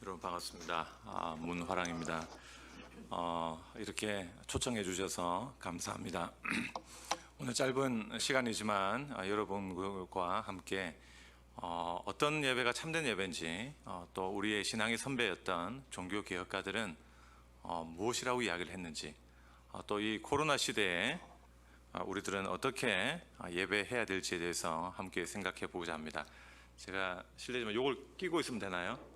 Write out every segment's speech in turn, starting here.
여러분 반갑습니다. 문화랑입니다. 이렇게 초청해 주셔서 감사합니다. 오늘 짧은 시간이지만 여러분과 함께 어떤 예배가 참된 예배인지, 또 우리의 신앙의 선배였던 종교 개혁가들은 무엇이라고 이야기를 했는지, 또 이 코로나 시대에 우리들은 어떻게 예배해야 될지에 대해서 함께 생각해 보고자 합니다. 제가 실례지만 이걸 끼고 있으면 되나요?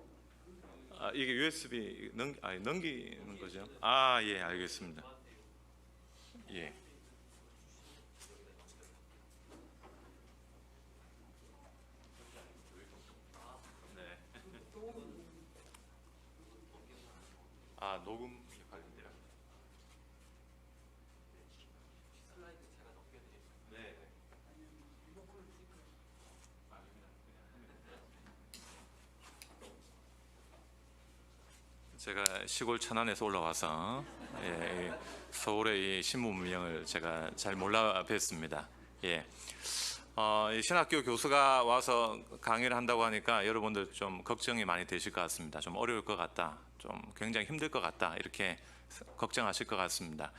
이게 USB 넘기는 거죠? 예, 알겠습니다. 예. 네. 녹음 관련돼요? 네. 제가 시골 천안에서 올라와서 서울의 이 신문 문명을 제가 잘 몰라 뵀습니다. 이 신학교 교수가 와서 강의를 한다고 하니까 여러분들 좀 걱정이 많이 되실 것 같습니다. 좀 어려울 것 같다, 좀 굉장히 힘들 것 같다, 이렇게 걱정하실 것 같습니다.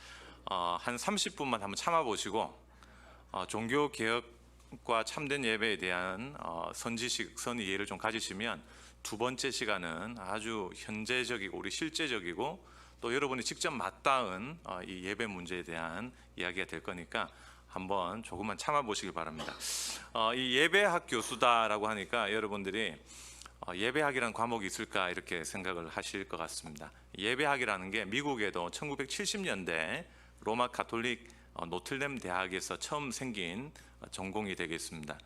한 30분만 한번 참아보시고 종교 개혁과 참된 예배에 대한 선지식, 선이해를 좀 가지시면 두 번째 시간은 아주 현재적이고 우리 실제적이고 또 여러분이 직접 맞닿은 이 예배 문제에 대한 이야기가 될 거니까 한번 조금만 참아보시길 바랍니다. 이 예배학 교수다라고 하니까 여러분들이 예배학이라는 과목이 있을까 이렇게 생각을 하실 것 같습니다. 예배학이라는 게 미국에도 1970년대 로마 가톨릭 노틀렘 대학에서 처음 생긴 전공이 되겠습니다.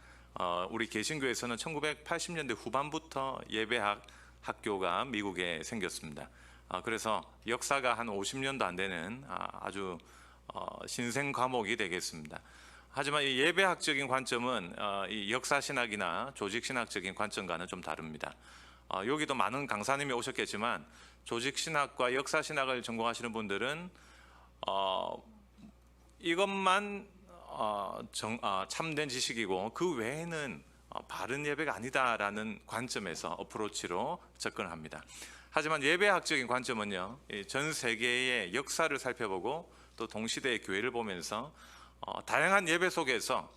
우리 개신교에서는 1980년대 후반부터 예배학 학교가 미국에 생겼습니다. 그래서 역사가 한 50년도 안 되는 아주 신생 과목이 되겠습니다. 하지만 이 예배학적인 관점은 이 역사신학이나 조직신학적인 관점과는 좀 다릅니다. 여기도 많은 강사님이 오셨겠지만 조직신학과 역사신학을 전공하시는 분들은 이것만 참된 지식이고 그 외에는 바른 예배가 아니다라는 관점에서 어프로치로 접근을 합니다. 하지만 예배학적인 관점은요, 전 세계의 역사를 살펴보고 또 동시대의 교회를 보면서 다양한 예배 속에서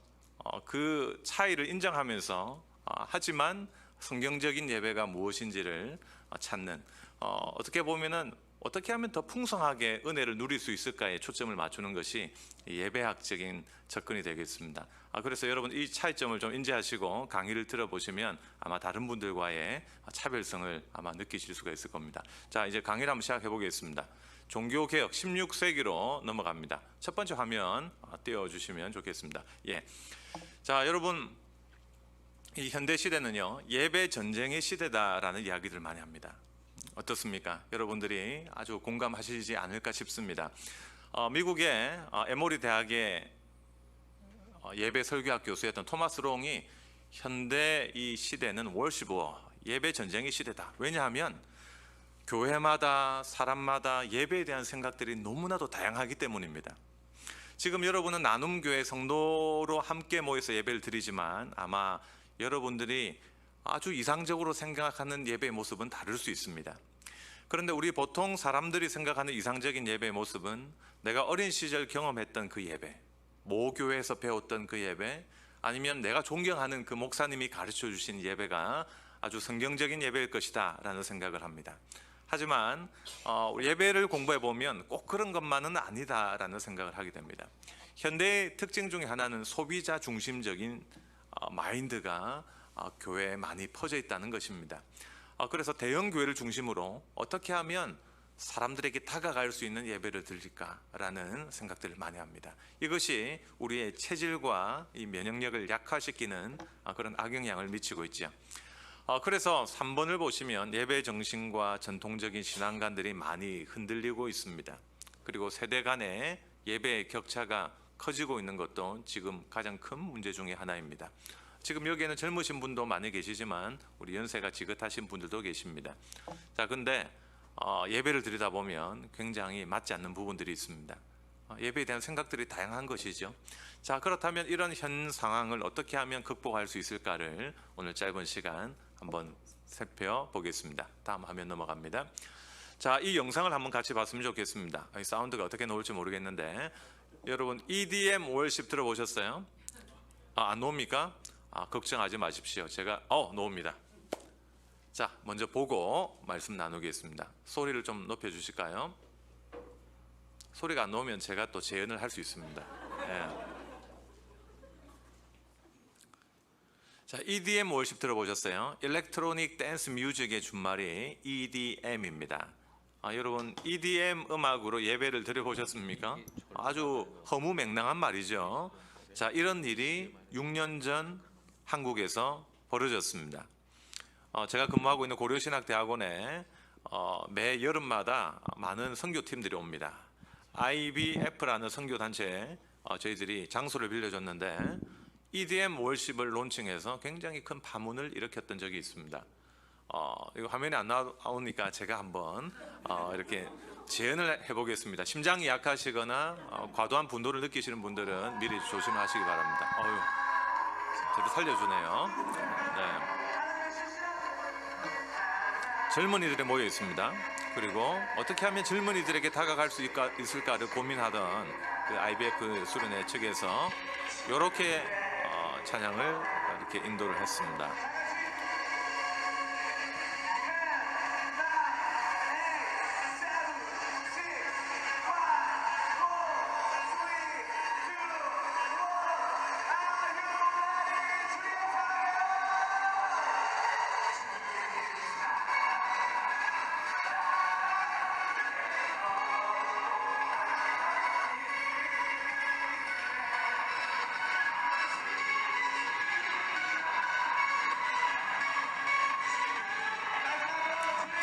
그 차이를 인정하면서 하지만 성경적인 예배가 무엇인지를 찾는, 어떻게 보면은 어떻게 하면 더 풍성하게 은혜를 누릴 수 있을까에 초점을 맞추는 것이 예배학적인 접근이 되겠습니다. 그래서 여러분 이 차이점을 좀 인지하시고 강의를 들어보시면 아마 다른 분들과의 차별성을 아마 느끼실 수가 있을 겁니다. 자, 이제 강의를 한번 시작해 보겠습니다. 종교개혁 16세기로 넘어갑니다. 첫 번째 화면 띄워주시면 좋겠습니다. 자, 여러분 이 현대 시대는요, 예배 전쟁의 시대다라는 이야기들 많이 합니다. 어떻습니까? 여러분들이 아주 공감하시지 않을까 싶습니다. 미국의 에모리 대학의 예배 설교학 교수였던 토마스 롱이 현대 이 시대는 월시워, 예배 전쟁의 시대다. 왜냐하면 교회마다 사람마다 예배에 대한 생각들이 너무나도 다양하기 때문입니다. 지금 여러분은 나눔교회 성도로 함께 모여서 예배를 드리지만 아마 여러분들이 아주 이상적으로 생각하는 예배의 모습은 다를 수 있습니다. 그런데 우리 보통 사람들이 생각하는 이상적인 예배의 모습은 내가 어린 시절 경험했던 그 예배, 모교회에서 배웠던 그 예배, 아니면 내가 존경하는 그 목사님이 가르쳐 주신 예배가 아주 성경적인 예배일 것이다 라는 생각을 합니다. 하지만 예배를 공부해 보면 꼭 그런 것만은 아니다라는 생각을 하게 됩니다. 현대의 특징 중에 하나는 소비자 중심적인 마인드가 교회에 많이 퍼져 있다는 것입니다. 그래서 대형 교회를 중심으로 어떻게 하면 사람들에게 다가갈 수 있는 예배를 드릴까라는 생각들을 많이 합니다. 이것이 우리의 체질과 이 면역력을 약화시키는 그런 악영향을 미치고 있죠. 그래서 3번을 보시면 예배 정신과 전통적인 신앙관들이 많이 흔들리고 있습니다. 그리고 세대 간의 예배의 격차가 커지고 있는 것도 지금 가장 큰 문제 중에 하나입니다. 지금 여기에는 젊으신 분도 많이 계시지만 우리 연세가 지긋하신 분들도 계십니다. 자, 근데 예배를 드리다 보면 굉장히 맞지 않는 부분들이 있습니다. 예배에 대한 생각들이 다양한 것이죠. 자, 그렇다면 이런 현 상황을 어떻게 하면 극복할 수 있을까를 오늘 짧은 시간 한번 살펴보겠습니다. 다음 화면 넘어갑니다. 자, 이 영상을 한번 같이 봤으면 좋겠습니다. 이 사운드가 어떻게 나올지 모르겠는데 여러분 EDM 월십 들어보셨어요? 안 나옵니까? 걱정하지 마십시오. 제가 나옵니다. 자, 먼저 보고 말씀 나누겠습니다. 소리를 좀 높여 주실까요? 소리가 안 나오면 제가 또 재연을 할 수 있습니다. 예. 자, EDM 월십 들어보셨어요? 일렉트로닉 댄스 뮤직의 준말이 EDM입니다. 여러분 EDM 음악으로 예배를 드려보셨습니까? 아주 허무맹랑한 말이죠. 자, 이런 일이 6년 전 한국에서 벌어졌습니다. 제가 근무하고 있는 고려신학대학원에 매 여름마다 많은 선교팀들이 옵니다. IBF라는 선교단체에 저희들이 장소를 빌려줬는데 EDM 월십을 론칭해서 굉장히 큰 파문을 일으켰던 적이 있습니다. 이거 화면에 안 나오니까 제가 한번 이렇게 재연을 해보겠습니다. 심장이 약하시거나 과도한 분노를 느끼시는 분들은 미리 조심하시기 바랍니다. 저도 살려주네요. 네. 젊은이들이 모여 있습니다. 그리고 어떻게 하면 젊은이들에게 다가갈 수 있을까를 고민하던 그 IBF 수련회 측에서 이렇게 찬양을 이렇게 인도를 했습니다.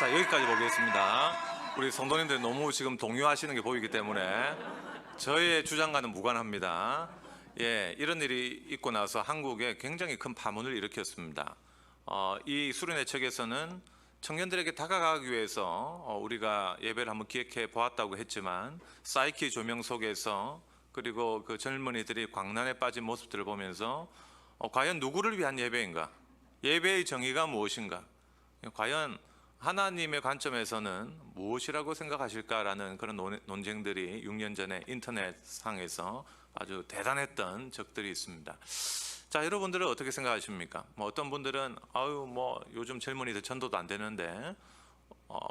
자, 여기까지 보겠습니다. 우리 성도님들 너무 지금 동요하시는 게 보이기 때문에 저의 주장과는 무관합니다. 예, 이런 일이 있고 나서 한국에 굉장히 큰 파문을 일으켰습니다. 이 수련회 측에서는 청년들에게 다가가기 위해서 우리가 예배를 한번 기획해 보았다고 했지만 사이키 조명 속에서 그리고 그 젊은이들이 광란에 빠진 모습들을 보면서 과연 누구를 위한 예배인가? 예배의 정의가 무엇인가? 과연 하나님의 관점에서는 무엇이라고 생각하실까라는 그런 논쟁들이 6년 전에 인터넷상에서 아주 대단했던 적들이 있습니다. 자, 여러분들은 어떻게 생각하십니까? 어떤 분들은 요즘 젊은이들 전도도 안 되는데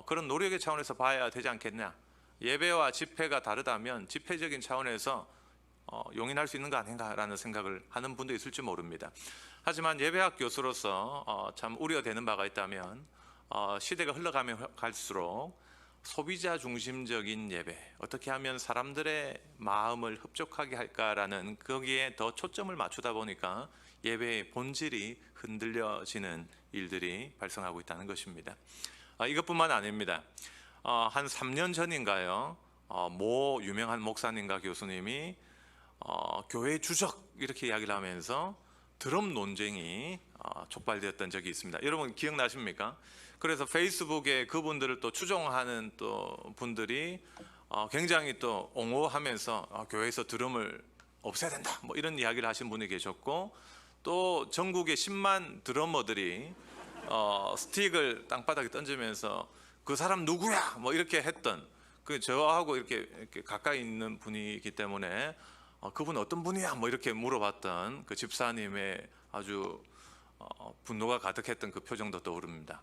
그런 노력의 차원에서 봐야 되지 않겠냐? 예배와 집회가 다르다면 집회적인 차원에서 용인할 수 있는 거 아닌가라는 생각을 하는 분도 있을지 모릅니다. 하지만 예배학 교수로서 참 우려되는 바가 있다면 시대가 흘러가면 갈수록 소비자 중심적인 예배, 어떻게 하면 사람들의 마음을 흡족하게 할까라는 거기에 더 초점을 맞추다 보니까 예배의 본질이 흔들려지는 일들이 발생하고 있다는 것입니다. 이것뿐만 아닙니다. 한 3년 전인가요? 모 유명한 목사님과 교수님이 교회 주적 이렇게 이야기를 하면서 드럼 논쟁이 촉발되었던 적이 있습니다. 여러분 기억나십니까? 그래서 페이스북에 그분들을 또 추종하는 또 분들이 굉장히 또 옹호하면서 교회에서 드럼을 없애야 된다 이런 이야기를 하신 분이 계셨고, 또 전국의 10만 드러머들이 스틱을 땅바닥에 던지면서 그 사람 누구야 이렇게 했던, 그 저하고 이렇게 가까이 있는 분이기 때문에 그분 어떤 분이야 이렇게 물어봤던 그 집사님의 아주 분노가 가득했던 그 표정도 떠오릅니다.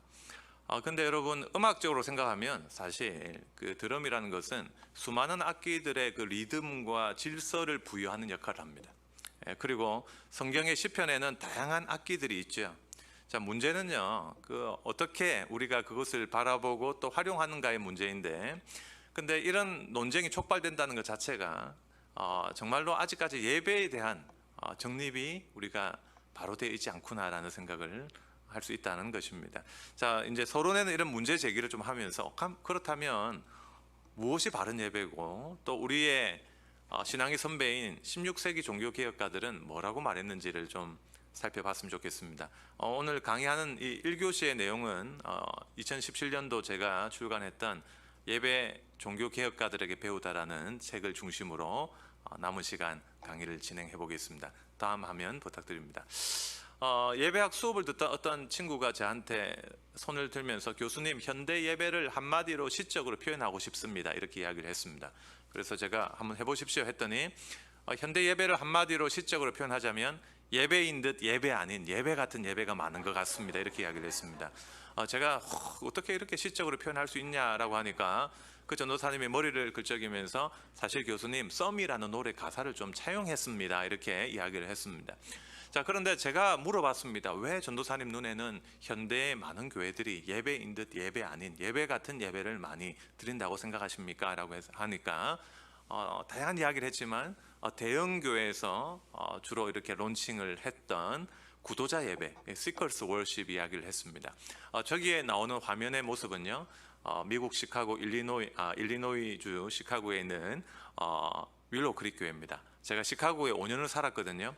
근데 여러분 음악적으로 생각하면 사실 그 드럼이라는 것은 수많은 악기들의 그 리듬과 질서를 부여하는 역할을 합니다. 그리고 성경의 시편에는 다양한 악기들이 있죠. 자, 문제는요, 그 어떻게 우리가 그것을 바라보고 또 활용하는가의 문제인데, 근데 이런 논쟁이 촉발된다는 것 자체가 정말로 아직까지 예배에 대한 정립이 우리가 바로 되어 있지 않구나라는 생각을 할 수 있다는 것입니다. 자, 이제 서론에는 이런 문제 제기를 좀 하면서 그렇다면 무엇이 바른 예배고 또 우리의 신앙의 선배인 16세기 종교개혁가들은 뭐라고 말했는지를 좀 살펴봤으면 좋겠습니다. 오늘 강의하는 이 1교시의 내용은 2017년도 제가 출간했던 예배 종교개혁가들에게 배우다라는 책을 중심으로 남은 시간 강의를 진행해 보겠습니다. 다음 화면 부탁드립니다. 예배학 수업을 듣던 어떤 친구가 저한테 손을 들면서 교수님, 현대 예배를 한마디로 시적으로 표현하고 싶습니다, 이렇게 이야기를 했습니다. 그래서 제가 한번 해보십시오 했더니 현대 예배를 한마디로 시적으로 표현하자면 예배인 듯 예배 아닌 예배 같은 예배가 많은 것 같습니다, 이렇게 이야기를 했습니다. 제가 어떻게 이렇게 시적으로 표현할 수 있냐라고 하니까 그 전도사님이 머리를 긁적이면서 사실 교수님 썸이라는 노래 가사를 좀 차용했습니다, 이렇게 이야기를 했습니다. 자, 그런데 제가 물어봤습니다. 왜 전도사님 눈에는 현대의 많은 교회들이 예배인 듯 예배 아닌 예배 같은 예배를 많이 드린다고 생각하십니까? 라고 하니까 다양한 이야기를 했지만 대형 교회에서 주로 이렇게 론칭을 했던 구도자 예배, 시커스 월십 이야기를 했습니다. 저기에 나오는 화면의 모습은요, 미국 시카고 일리노이주 시카고에 있는 윌로우 크릭 교회입니다. 제가 시카고에 5년을 살았거든요.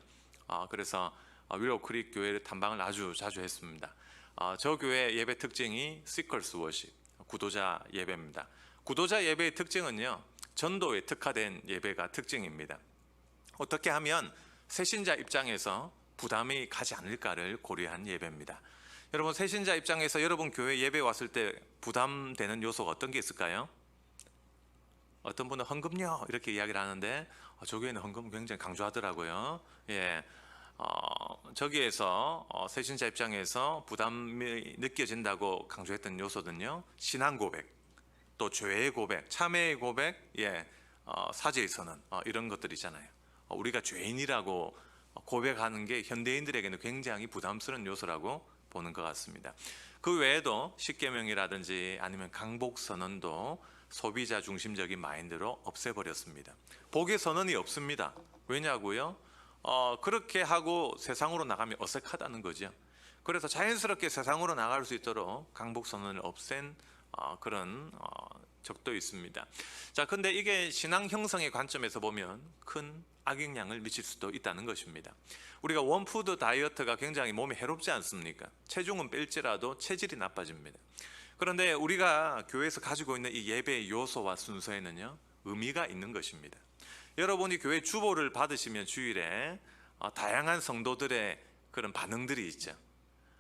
그래서 윌로우 크릭 교회를 탐방을 아주 자주 했습니다. 저 교회 예배 특징이 시커스 월십, 구도자 예배입니다. 구도자 예배의 특징은요, 전도에 특화된 예배가 특징입니다. 어떻게 하면 새신자 입장에서 부담이 가지 않을까를 고려한 예배입니다. 여러분, 새신자 입장에서 여러분 교회 예배 왔을 때 부담되는 요소가 어떤 게 있을까요? 어떤 분은 헌금요 이렇게 이야기를 하는데 저 교회는 헌금 굉장히 강조하더라고요. 예, 저기에서 새신자 입장에서 부담이 느껴진다고 강조했던 요소는요, 신앙 고백, 또 죄의 고백, 참회의 고백, 사죄의 선언, 이런 것들이잖아요. 우리가 죄인이라고 고백하는 게 현대인들에게는 굉장히 부담스러운 요소라고 보는 것 같습니다. 그 외에도 십계명이라든지 아니면 강복 선언도 소비자 중심적인 마인드로 없애버렸습니다. 복의 선언이 없습니다. 왜냐고요? 그렇게 하고 세상으로 나가면 어색하다는 거죠. 그래서 자연스럽게 세상으로 나갈 수 있도록 강복 선언을 없앤 그런 적도 있습니다. 자, 근데 이게 신앙 형성의 관점에서 보면 큰 악영향을 미칠 수도 있다는 것입니다. 우리가 원푸드 다이어트가 굉장히 몸에 해롭지 않습니까? 체중은 뺄지라도 체질이 나빠집니다. 그런데 우리가 교회에서 가지고 있는 이 예배의 요소와 순서에는요, 의미가 있는 것입니다. 여러분이 교회 주보를 받으시면 주일에 다양한 성도들의 그런 반응들이 있죠.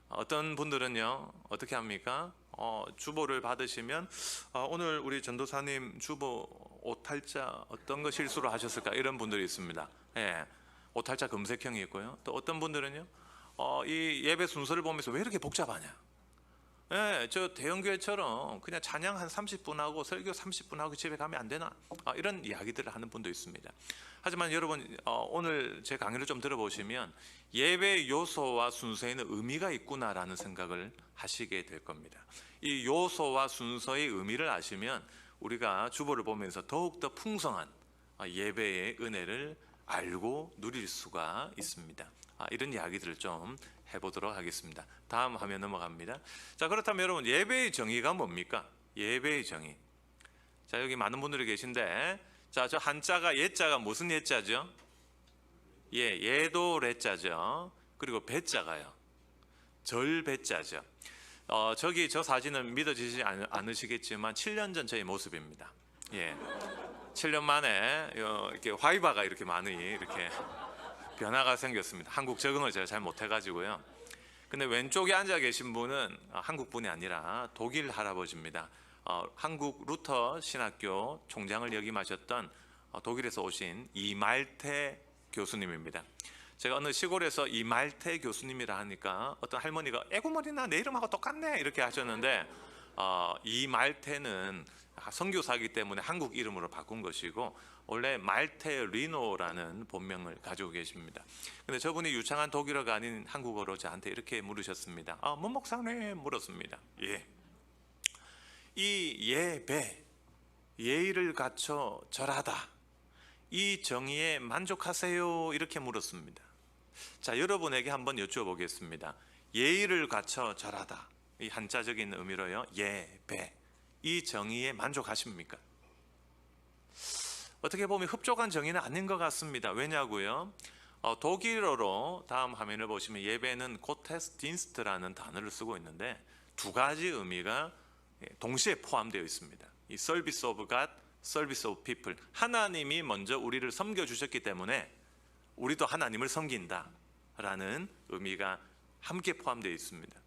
어떤 분들은요, 어떻게 합니까? 주보를 받으시면 오늘 우리 전도사님 주보 오탈자 어떤 거 실수로 하셨을까, 이런 분들이 있습니다. 예, 오탈자 검색형이 있고요. 또 어떤 분들은요, 이 예배 순서를 보면서 왜 이렇게 복잡하냐, 예, 저 대형교회처럼 그냥 찬양 한 30분 하고 설교 30분 하고 집에 가면 안 되나, 이런 이야기들을 하는 분도 있습니다. 하지만 여러분, 오늘 제 강의를 좀 들어보시면 예배 요소와 순서에는 의미가 있구나라는 생각을 하시게 될 겁니다. 이 요소와 순서의 의미를 아시면 우리가 주보를 보면서 더욱더 풍성한 예배의 은혜를 알고 누릴 수가 있습니다. 이런 이야기들을 좀 해보도록 하겠습니다. 다음 화면 넘어갑니다. 자, 그렇다면 여러분, 예배의 정의가 뭡니까? 예배의 정의. 자, 여기 많은 분들이 계신데, 자, 저 한자가 예자가 무슨 예자죠? 예도래자죠. 그리고 배자가요, 절배자죠. 저기 저 사진은 믿어지지 않으시겠지만 7년 전 저의 모습입니다. 7년 만에 이렇게 화이바가 이렇게 많이 이렇게 변화가 생겼습니다. 한국 적응을 제가 잘 못해가지고요. 근데 왼쪽에 앉아 계신 분은 한국 분이 아니라 독일 할아버지입니다. 한국 루터 신학교 총장을 역임하셨던 독일에서 오신 이말태 교수님입니다. 제가 어느 시골에서 이말태 교수님이라 하니까 어떤 할머니가 애구머리나 내 이름하고 똑같네 이렇게 하셨는데, 이말태는 선교사이기 때문에 한국 이름으로 바꾼 것이고 원래 말테 리노라는 본명을 가지고 계십니다. 근데 저분이 유창한 독일어가 아닌 한국어로 저한테 이렇게 물으셨습니다. 문 목사님, 물었습니다. 이 예배, 예의를 갖춰 절하다, 이 정의에 만족하세요? 이렇게 물었습니다. 자, 여러분에게 한번 여쭤보겠습니다. 예의를 갖춰 절하다, 이 한자적인 의미로요, 예배, 이 정의에 만족하십니까? 어떻게 보면 흡족한 정의는 아닌 것 같습니다. 왜냐고요? 독일어로 다음 화면을 보시면 예배는 고테스딘스트라는 단어를 쓰고 있는데 두 가지 의미가 동시에 포함되어 있습니다. 이 서비스 오브 갓, 서비스 오브 피플, 하나님이 먼저 우리를 섬겨 주셨기 때문에 우리도 하나님을 섬긴다라는 의미가 함께 포함되어 있습니다.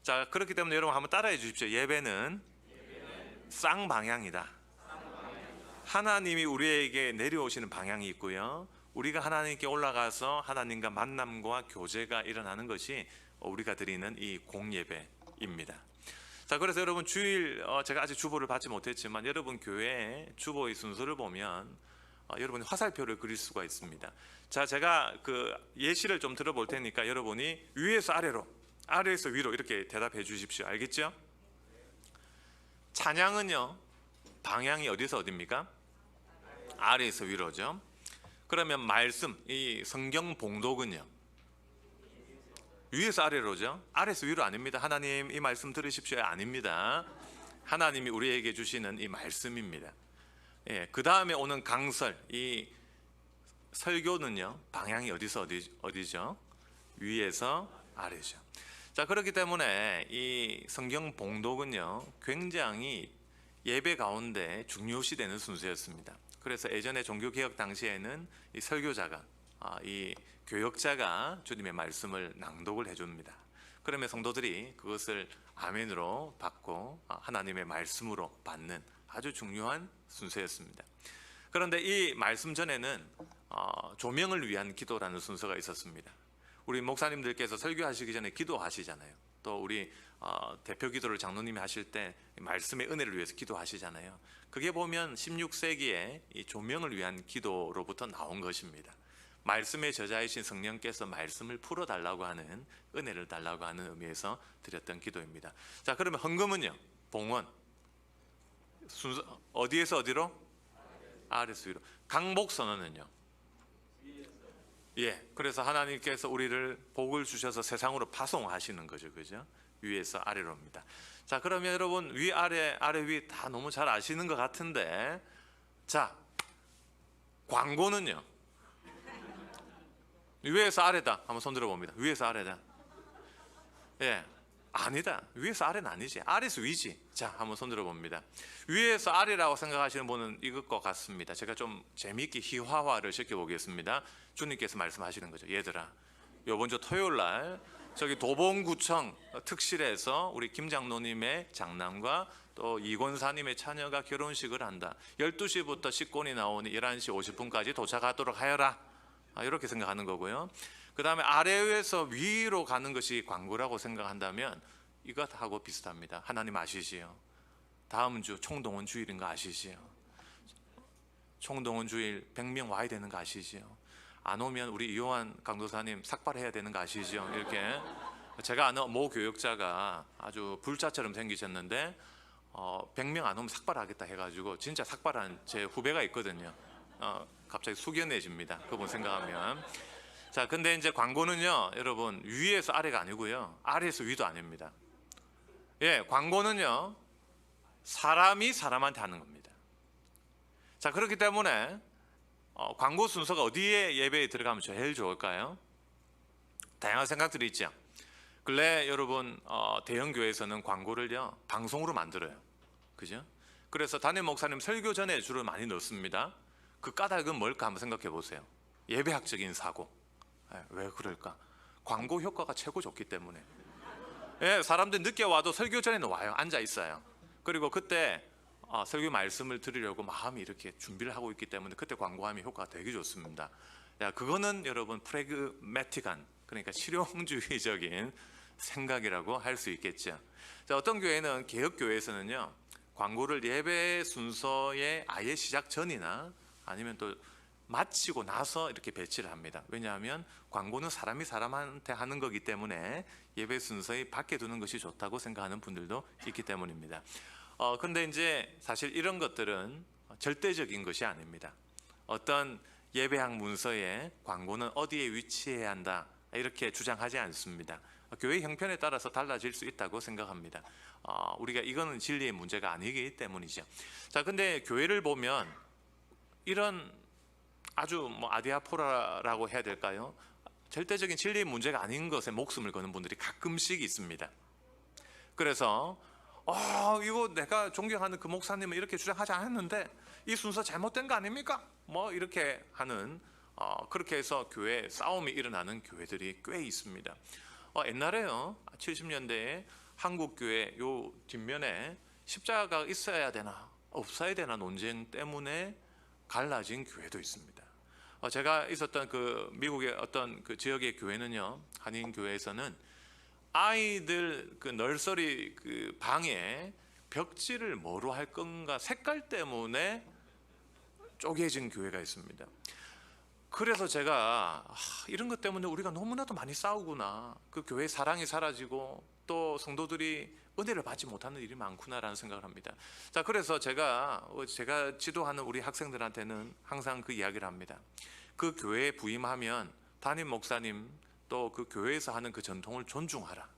자, 그렇기 때문에 여러분 한번 따라해 주십시오. 예배는 쌍방향이다. 하나님이 우리에게 내려오시는 방향이 있고요, 우리가 하나님께 올라가서 하나님과 만남과 교제가 일어나는 것이 우리가 드리는 이 공예배입니다. 자, 그래서 여러분 주일 제가 아직 주보를 받지 못했지만 여러분 교회 주보의 순서를 보면 여러분이 화살표를 그릴 수가 있습니다. 자, 제가 그 예시를 좀 들어볼 테니까 여러분이 위에서 아래로, 아래에서 위로 이렇게 대답해 주십시오. 알겠죠? 찬양은요, 방향이 어디서 어디입니까? 아래에서 위로죠. 그러면 말씀, 이 성경 봉독은요, 위에서 아래로죠. 아래에서 위로 아닙니다. 하나님 이 말씀 들으십시오 아닙니다. 하나님이 우리에게 주시는 이 말씀입니다. 예, 그 다음에 오는 강설, 이 설교는요, 방향이 어디서 어디죠? 위에서 아래죠. 자, 그렇기 때문에 이 성경 봉독은요, 굉장히 예배 가운데 중요시되는 순서였습니다. 그래서 예전에 종교개혁 당시에는 이 설교자가, 이 교역자가 주님의 말씀을 낭독을 해줍니다. 그러면 성도들이 그것을 아멘으로 받고 하나님의 말씀으로 받는 아주 중요한 순서였습니다. 그런데 이 말씀 전에는 조명을 위한 기도라는 순서가 있었습니다. 우리 목사님들께서 설교하시기 전에 기도하시잖아요. 또 우리 대표 기도를 장로님이 하실 때 말씀의 은혜를 위해서 기도하시잖아요. 그게 보면 16세기에 이 조명을 위한 기도로부터 나온 것입니다. 말씀의 저자이신 성령께서 말씀을 풀어달라고 하는, 은혜를 달라고 하는 의미에서 드렸던 기도입니다. 자, 그러면 헌금은요, 봉헌 순서 어디에서 어디로? 아래에서 위로. 강복 선언은요? 예, 그래서 하나님께서 우리를 복을 주셔서 세상으로 파송하시는 거죠, 그죠? 위에서 아래로입니다. 자, 그러면 여러분 위 아래 아래 위 다 너무 잘 아시는 것 같은데, 자, 광고는요? 위에서 아래다. 한번 손 들어봅니다. 위에서 아래다. 예, 아니다. 위에서 아래는 아니지. 아래에서 위지. 자, 한번 손 들어봅니다. 위에서 아래라고 생각하시는 분은 이것과 같습니다. 제가 좀 재미있게 희화화를 시켜보겠습니다. 주님께서 말씀하시는 거죠. 얘들아, 이번 주 토요일 날 저기 도봉구청 특실에서 우리 김 장로님의 장남과 또 이권사님의 처녀가 결혼식을 한다. 12시부터 식권이 나오니 11시 50분까지 도착하도록 하여라. 이렇게 생각하는 거고요. 그 다음에 아래에서 위로 가는 것이 광고라고 생각한다면 이것하고 비슷합니다. 하나님 아시지요? 다음 주 총동원 주일인 거 아시지요? 총동원 주일 100명 와야 되는 거 아시지요? 안 오면 우리 이호환 강도사님 삭발해야 되는 거 아시죠? 이렇게 제가 아는 모 교역자가 아주 불자처럼 생기셨는데 100명 안 오면 삭발하겠다 해가지고 진짜 삭발한 제 후배가 있거든요. 갑자기 숙연해집니다. 그분 생각하면. 자, 근데 이제 광고는요, 여러분 위에서 아래가 아니고요, 아래에서 위도 아닙니다. 예, 광고는요, 사람이 사람한테 하는 겁니다. 자, 그렇기 때문에 광고 순서가 어디에 예배에 들어가면 제일 좋을까요? 다양한 생각들이 있죠. 근래 여러분 대형 교회에서는 광고를요 방송으로 만들어요, 그죠? 그래서 담임 목사님 설교 전에 주로 많이 넣습니다. 그 까닭은 뭘까 한번 생각해 보세요. 예배학적인 사고. 왜 그럴까? 광고 효과가 최고 좋기 때문에. 예, 사람들 늦게 와도 설교 전에는 와요. 앉아 있어요. 그리고 그때 설교 말씀을 들으려고 마음이 이렇게 준비를 하고 있기 때문에 그때 광고하면 효과가 되게 좋습니다. 야, 그거는 여러분 프래그매틱한, 그러니까 실용주의적인 생각이라고 할 수 있겠죠. 자, 어떤 교회는, 개혁교회에서는요, 광고를 예배 순서의 아예 시작 전이나 아니면 또 마치고 나서 이렇게 배치를 합니다. 왜냐하면 광고는 사람이 사람한테 하는 거기 때문에 예배 순서에 밖에 두는 것이 좋다고 생각하는 분들도 있기 때문입니다. 근데 이제 사실 이런 것들은 절대적인 것이 아닙니다. 어떤 예배학 문서에 광고는 어디에 위치해야 한다 이렇게 주장하지 않습니다. 교회 형편에 따라서 달라질 수 있다고 생각합니다. 우리가 이거는 진리의 문제가 아니기 때문이죠. 자, 근데 교회를 보면 이런 아주 아디아포라라고 해야 될까요? 절대적인 진리의 문제가 아닌 것에 목숨을 거는 분들이 가끔씩 있습니다. 그래서 이거 내가 존경하는 그 목사님은 이렇게 주장하지 않았는데 이 순서 잘못된 거 아닙니까? 뭐 이렇게 하는 그렇게 해서 교회 싸움이 일어나는 교회들이 꽤 있습니다. 옛날에요, 70년대에 한국 교회 요 뒷면에 십자가가 있어야 되나 없어야 되나 논쟁 때문에 갈라진 교회도 있습니다. 제가 있었던 그 미국의 어떤 그 지역의 교회는요, 한인 교회에서는 아이들 그 널서리 그 방에 벽지를 뭐로 할 건가 색깔 때문에 쪼개진 교회가 있습니다. 그래서 제가 이런 것 때문에 우리가 너무나도 많이 싸우구나, 그 교회 사랑이 사라지고 또 성도들이 은혜를 받지 못하는 일이 많구나라는 생각을 합니다. 자, 그래서 제가 지도하는 우리 학생들한테는 항상 그 이야기를 합니다. 그 교회에 부임하면 담임 목사님 또 그 교회에서 하는 그 전통을 존중하라.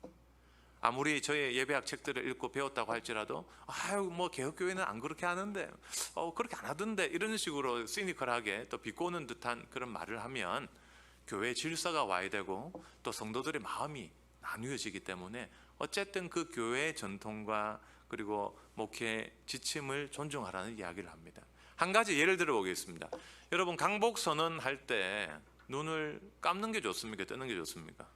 아무리 저의 예배학 책들을 읽고 배웠다고 할지라도 뭐 개혁교회는 안 그렇게 하는데 그렇게 안 하던데 이런 식으로 시니컬하게 또 비꼬는 듯한 그런 말을 하면 교회 질서가 와야 되고 또 성도들의 마음이 나뉘어지기 때문에 어쨌든 그 교회의 전통과 그리고 목회 지침을 존중하라는 이야기를 합니다. 한 가지 예를 들어 보겠습니다. 여러분, 강복 선언할 때 눈을 감는 게 좋습니까? 뜨는 게 좋습니까?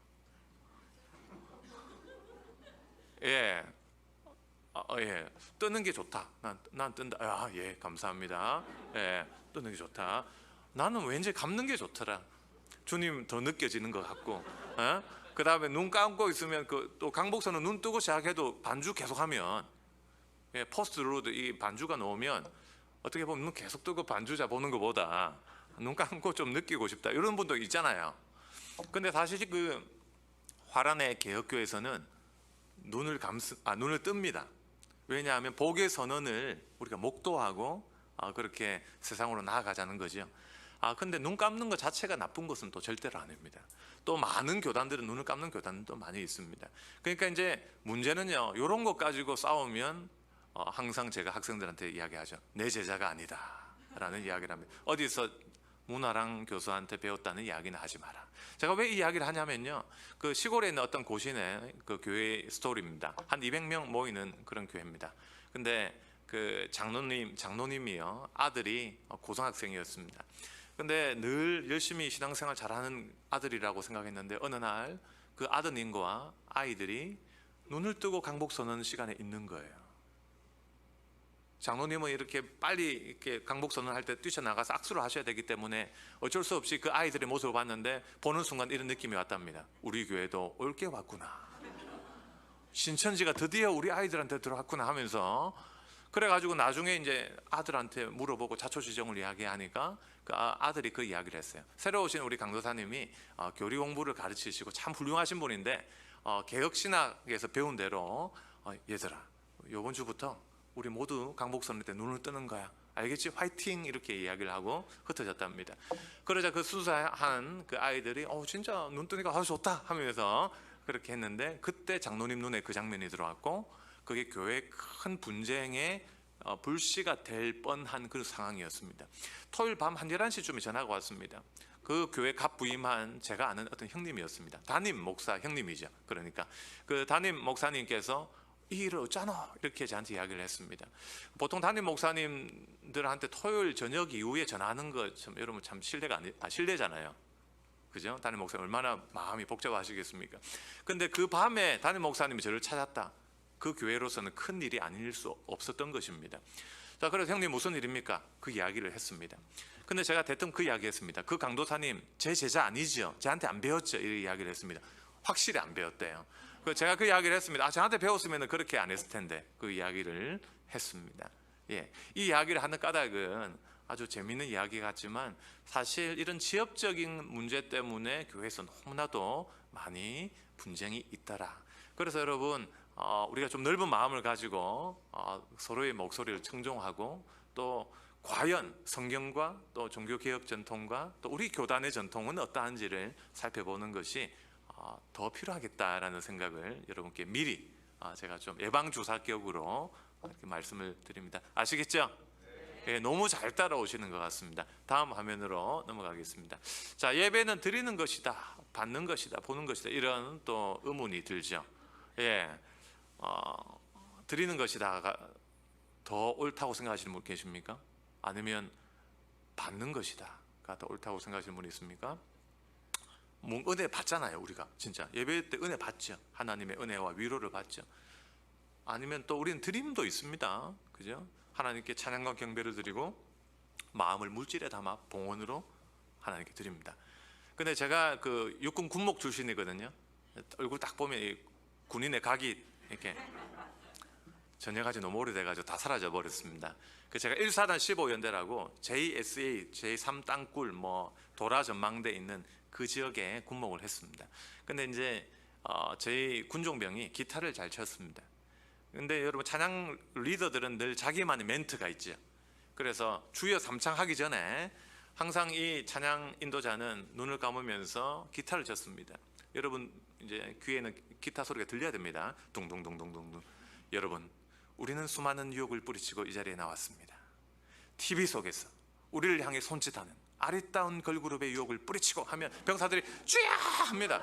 예, 예, 뜨는 게 좋다. 난 뜬다. 예, 감사합니다. 예, 뜨는 게 좋다. 나는 왠지 감는 게 좋더라. 주님 더 느껴지는 것 같고. 그 다음에 눈 감고 있으면 또 강복선은 눈 뜨고 시작해도 반주 계속하면, 예, 포스트로드 이 반주가 나오면 어떻게 보면 눈 계속 뜨고 반주자 보는 것보다 눈 감고 좀 느끼고 싶다 이런 분도 있잖아요. 근데 사실 그 화란의 개혁교에서는 눈을 뜹니다. 왜냐하면 복의 선언을 우리가 목도하고 그렇게 세상으로 나아가자는 거죠. 근데 눈 감는 것 자체가 나쁜 것은 또 절대로 아닙니다. 또 많은 교단들은 눈을 감는 교단도 많이 있습니다. 그러니까 이제 문제는요, 이런 것 가지고 싸우면 항상 제가 학생들한테 이야기하죠. 내 제자가 아니다 라는 이야기를 합니다. 어디서 문화랑 교수한테 배웠다는 이야기는 하지 마라. 제가 왜 이 이야기를 하냐면요, 그 시골에 있는 어떤 고신의 그 교회 스토리입니다. 한 200명 모이는 그런 교회입니다. 근데 그 장로님이요, 아들이 고등학생이었습니다. 근데 늘 열심히 신앙생활 잘하는 아들이라고 생각했는데 어느 날 그 아드님과 아이들이 눈을 뜨고 강복 선언 시간에 있는 거예요. 장로님은 이렇게 빨리 이렇게 강복 선언할 때 뛰쳐나가서 악수를 하셔야 되기 때문에 어쩔 수 없이 그 아이들의 모습을 봤는데 보는 순간 이런 느낌이 왔답니다. 우리 교회도 올 게 왔구나. 신천지가 드디어 우리 아이들한테 들어왔구나 하면서, 그래가지고 나중에 이제 아들한테 물어보고 자초지종을 이야기하니까 그 아들이 그 이야기를 했어요. 새로 오신 우리 강도사님이 교리 공부를 가르치시고 참 훌륭하신 분인데 개혁신학에서 배운 대로 얘들아, 이번 주부터 우리 모두 강복선언 때 눈을 뜨는 거야. 알겠지? 화이팅! 이렇게 이야기를 하고 흩어졌답니다. 그러자 그 수사한 그 아이들이 진짜 눈 뜨니까 좋다 하면서 그렇게 했는데, 그때 장로님 눈에 그 장면이 들어왔고 그게 교회의 큰 분쟁의 불씨가 될 뻔한 그 상황이었습니다. 토요일 밤 1, 11시쯤에 전화가 왔습니다. 그 교회 갑 부임한 제가 아는 어떤 형님이었습니다. 담임 목사 형님이죠. 그러니까 그 담임 목사님께서 이 일을 어쩌나 이렇게 저한테 이야기를 했습니다. 보통 담임 목사님들한테 토요일 저녁 이후에 전화하는 거 참 여러분 참 실례잖아요. 그죠? 담임 목사님 얼마나 마음이 복잡하시겠습니까? 근데 그 밤에 담임 목사님이 저를 찾았다. 그 교회로서는 큰 일이 아닐 수 없었던 것입니다. 자, 그래서 형님 무슨 일입니까? 그 이야기를 했습니다. 근데 제가 대뜸 그 이야기 했습니다. 그 강도사님 제 제자 아니죠? 저한테 안 배웠죠? 이렇게 이야기를 했습니다. 확실히 안 배웠대요. 제가 그 이야기를 했습니다. 저한테 배웠으면 그렇게 안 했을 텐데, 그 이야기를 했습니다. 예, 이 이야기를 하는 까닭은 아주 재미있는 이야기 같지만 사실 이런 지역적인 문제 때문에 교회에서 너무나도 많이 분쟁이 있더라. 그래서 여러분, 우리가 좀 넓은 마음을 가지고 서로의 목소리를 청종하고 또 과연 성경과 또 종교개혁 전통과 또 우리 교단의 전통은 어떠한지를 살펴보는 것이 더 필요하겠다라는 생각을 여러분께 미리 제가 좀 예방주사격으로 이렇게 말씀을 드립니다. 아시겠죠? 예, 너무 잘 따라오시는 것 같습니다. 다음 화면으로 넘어가겠습니다. 자, 예배는 드리는 것이다, 받는 것이다, 보는 것이다, 이런 또 의문이 들죠. 예, 드리는 것이다가 더 옳다고 생각하시는 분 계십니까? 아니면 받는 것이다가 더 옳다고 생각하시는 분이 있습니까? 은혜 받잖아요. 우리가 진짜 예배 때 은혜 받죠. 하나님의 은혜와 위로를 받죠. 아니면 또 우리는 드림도 있습니다. 그죠? 하나님께 찬양과 경배를 드리고 마음을 물질에 담아 봉헌으로 하나님께 드립니다. 근데 제가 그 육군 군목 출신이거든요. 얼굴 딱 보면 이 군인의 각이 이렇게 전역하지 너무 오래돼가지고 다 사라져 버렸습니다. 그 제가 1사단 15연대라고 JSA 제3땅굴 뭐 도라 전망대 있는 그 지역에 군목을 했습니다. 근데 이제 저희 군종병이 기타를 잘 쳤습니다. 근데 여러분 찬양 리더들은 늘 자기만의 멘트가 있죠. 그래서 주여 삼창 하기 전에 항상 이 찬양 인도자는 눈을 감으면서 기타를 쳤습니다. 여러분 이제 귀에는 기타 소리가 들려야 됩니다. 둥둥둥둥둥둥. 여러분, 우리는 수많은 유혹을 뿌리치고 이 자리에 나왔습니다. TV 속에서 우리를 향해 손짓하는 아리따운 걸그룹의 유혹을 뿌리치고 하면 병사들이 쥐야 합니다.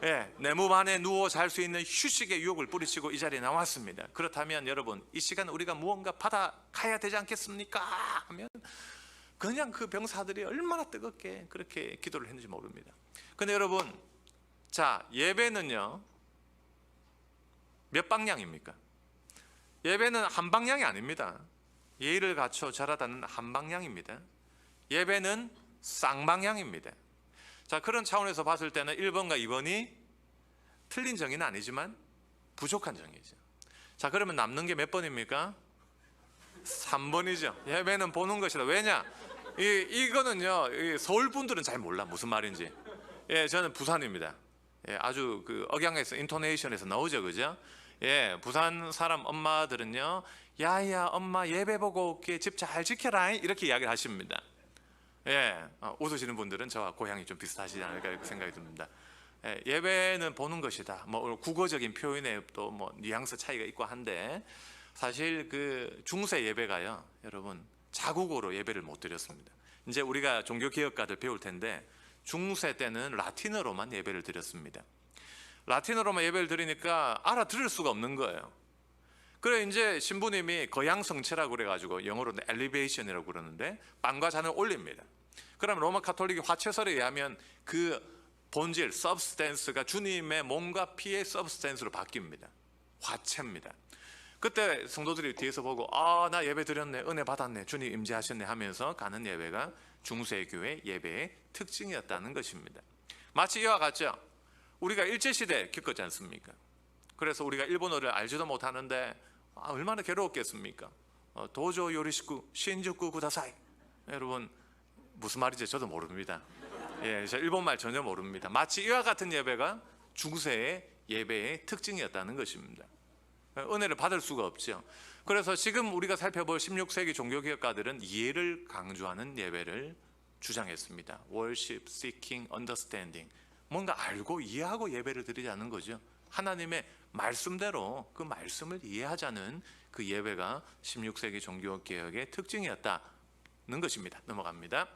예, 내 몸 안에 누워 잘 수 있는 휴식의 유혹을 뿌리치고 이 자리에 나왔습니다. 그렇다면 여러분, 이 시간 우리가 무언가 받아가야 되지 않겠습니까? 하면 그냥 그 병사들이 얼마나 뜨겁게 그렇게 기도를 했는지 모릅니다. 근데 여러분, 자, 예배는요 몇 방향입니까? 예배는 한 방향이 아닙니다. 예의를 갖춰 절하다는 한 방향입니다. 예배는 쌍방향입니다. 자, 그런 차원에서 봤을 때는 1번과 2번이 틀린 정의는 아니지만 부족한 정의죠. 자, 그러면 남는 게 몇 번입니까? 3번이죠. 예배는 보는 것이다. 왜냐? 이거는요 서울 분들은 잘 몰라 무슨 말인지. 예, 저는 부산입니다. 예, 아주 그 억양에서 인토네이션에서 나오죠, 그죠? 예, 부산 사람 엄마들은요, 야야 엄마 예배 보고 올게, 집 잘 지켜라, 이렇게 이야기를 하십니다. 예, 웃으시는 분들은 저와 고향이 좀 비슷하시지 않을까 이렇게 생각이 듭니다. 예, 예배는 보는 것이다. 뭐 국어적인 표현에 또 뭐 뉘앙스 차이가 있고 한데 사실 그 중세 예배가요, 여러분 자국어로 예배를 못 드렸습니다. 이제 우리가 종교개혁가들 배울 텐데 중세 때는 라틴어로만 예배를 드렸습니다. 라틴어로만 예배를 드리니까 알아들을 수가 없는 거예요. 그래 이제 신부님이 거양성체라고 그래가지고 영어로 엘리베이션이라고 그러는데 빵과 잔을 올립니다. 그럼 로마 카톨릭 화채설에 의하면 그 본질, 서브스탠스가 주님의 몸과 피의 서브스탠스로 바뀝니다. 화채입니다. 그때 성도들이 뒤에서 보고 나 예배 드렸네, 은혜 받았네, 주님 임재하셨네 하면서 가는 예배가 중세교회 예배의 특징이었다는 것입니다. 마치 이와 같죠. 우리가 일제시대 겪었지 않습니까? 그래서 우리가 일본어를 알지도 못하는데 얼마나 괴로웠겠습니까? 도조 요리시쿠 신주쿠 구다사이. 여러분 무슨 말인지 저도 모릅니다. 예, 저 일본말 전혀 모릅니다. 마치 이와 같은 예배가 중세의 예배의 특징이었다는 것입니다. 은혜를 받을 수가 없죠. 그래서 지금 우리가 살펴볼 16세기 종교개혁가들은 이해를 강조하는 예배를 주장했습니다. Worship, Seeking, Understanding. 뭔가 알고 이해하고 예배를 드리자는 거죠. 하나님의 말씀대로 그 말씀을 이해하자는 그 예배가 16세기 종교개혁의 특징이었다는 것입니다. 넘어갑니다.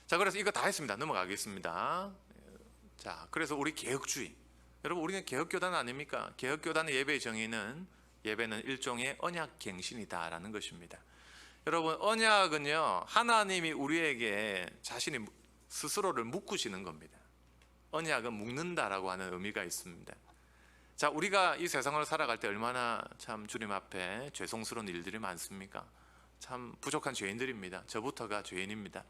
자, 그래서 이거 다 했습니다. 넘어가겠습니다. 자, 그래서 우리 개혁주의, 여러분 우리는 개혁교단 아닙니까? 개혁교단의 예배의 정의는 예배는 일종의 언약갱신이다라는 것입니다. 여러분 언약은요 하나님이 우리에게 자신이 스스로를 묶으시는 겁니다. 언약은 묶는다라고 하는 의미가 있습니다. 자, 우리가 이 세상을 살아갈 때 얼마나 참 주님 앞에 죄송스러운 일들이 많습니까? 참 부족한 죄인들입니다. 저부터가 죄인입니다.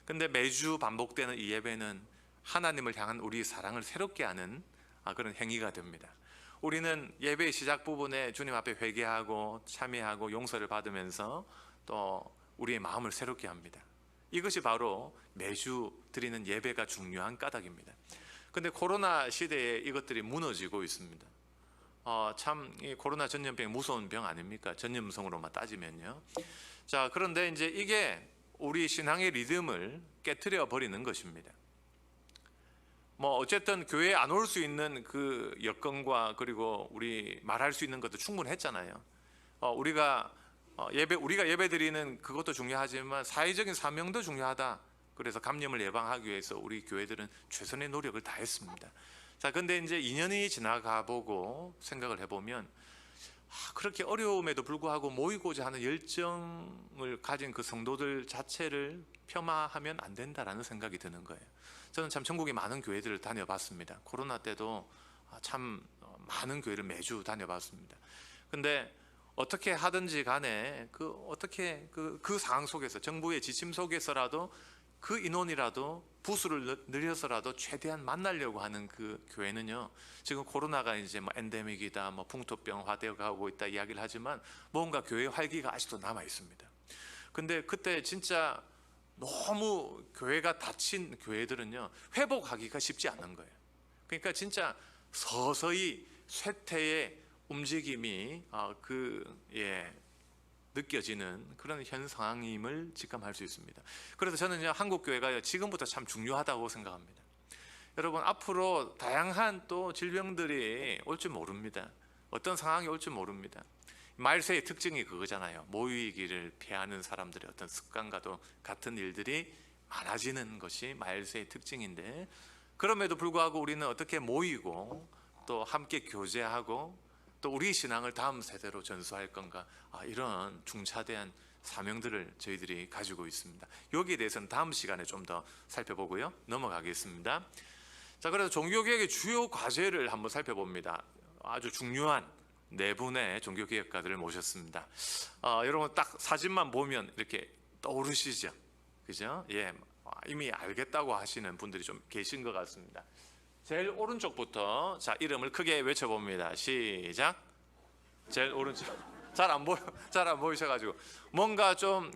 근데 매주 반복되는 이 예배는 하나님을 향한 우리 사랑을 새롭게 하는 그런 행위가 됩니다. 우리는 예배의 시작 부분에 주님 앞에 회개하고 참회하고 용서를 받으면서 또 우리의 마음을 새롭게 합니다. 이것이 바로 매주 드리는 예배가 중요한 까닭입니다. 근데 코로나 시대에 이것들이 무너지고 있습니다. 참 이 코로나 전염병이 무서운 병 아닙니까? 전염성으로만 따지면요. 자, 그런데 이제 이게 우리 신앙의 리듬을 깨트려 버리는 것입니다. 뭐 어쨌든 교회에 안 올 수 있는 그 여건과 그리고 우리 말할 수 있는 것도 충분했잖아요. 우리가 예배 드리는 그것도 중요하지만 사회적인 사명도 중요하다. 그래서 감염을 예방하기 위해서 우리 교회들은 최선의 노력을 다했습니다. 자, 근데 이제 2년이 지나가 보고 생각을 해보면 그렇게 어려움에도 불구하고 모이고자 하는 열정을 가진 그 성도들 자체를 폄하하면 안 된다라는 생각이 드는 거예요. 저는 참 전국에 많은 교회들을 다녀봤습니다. 코로나 때도 참 많은 교회를 매주 다녀봤습니다. 근데 어떻게 하든지 간에 그 상황 속에서, 정부의 지침 속에서라도 그 인원이라도 부수를 늘려서라도 최대한 만나려고 하는 그 교회는요, 지금 코로나가 이제 뭐 엔데믹이다, 뭐 풍토병화되어 가고 있다 이야기를 하지만 뭔가 교회의 활기가 아직도 남아 있습니다. 근데 그때 진짜 너무 교회가 다친 교회들은요, 회복하기가 쉽지 않은 거예요. 그러니까 진짜 서서히 쇠퇴의 움직임이 느껴지는 그런 현 상황임을 직감할 수 있습니다. 그래서 저는 한국 교회가 지금부터 참 중요하다고 생각합니다. 여러분, 앞으로 다양한 또 질병들이 올 줄 모릅니다. 어떤 상황이 올 줄 모릅니다. 말세의 특징이 그거잖아요. 모이기를 피하는 사람들의 어떤 습관과도 같은 일들이 많아지는 것이 말세의 특징인데, 그럼에도 불구하고 우리는 어떻게 모이고 또 함께 교제하고 또 우리 신앙을 다음 세대로 전수할 건가, 이런 중차대한 사명들을 저희들이 가지고 있습니다. 여기에 대해서는 다음 시간에 좀 더 살펴보고요, 넘어가겠습니다. 자, 그래서 종교개혁의 주요 과제를 한번 살펴봅니다. 아주 중요한 네 분의 종교개혁가들을 모셨습니다. 여러분 딱 사진만 보면 이렇게 떠오르시죠? 그죠? 예, 이미 알겠다고 하시는 분들이 좀 계신 것 같습니다. 제일 오른쪽부터 자, 이름을 크게 외쳐봅니다. 시작. 제일 오른쪽. 잘 안 보이셔가지고 뭔가 좀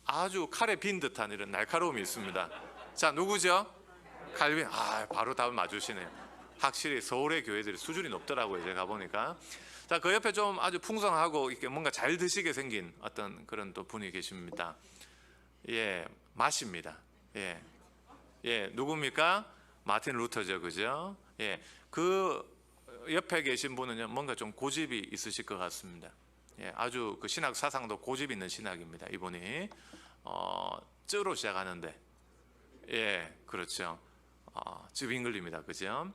아주 칼에 빈 듯한 이런 날카로움이 있습니다. 자, 누구죠? 칼빈. 바로 답을 맞추시네요. 확실히 서울의 교회들이 수준이 높더라고요, 제가 가보니까. 자, 그 옆에 좀 아주 풍성하고 이렇게 뭔가 잘 드시게 생긴 어떤 그런 또 분이 계십니다. 예, 마십니다. 예, 누굽니까? 마틴 루터죠, 그죠? 예, 그 옆에 계신 분은요, 뭔가 좀 고집이 있으실 것 같습니다. 예, 아주 그 신학 사상도 고집 있는 신학입니다. 이분이 쯔로 시작하는데, 예, 그렇죠. 쯔빙글입니다, 그죠?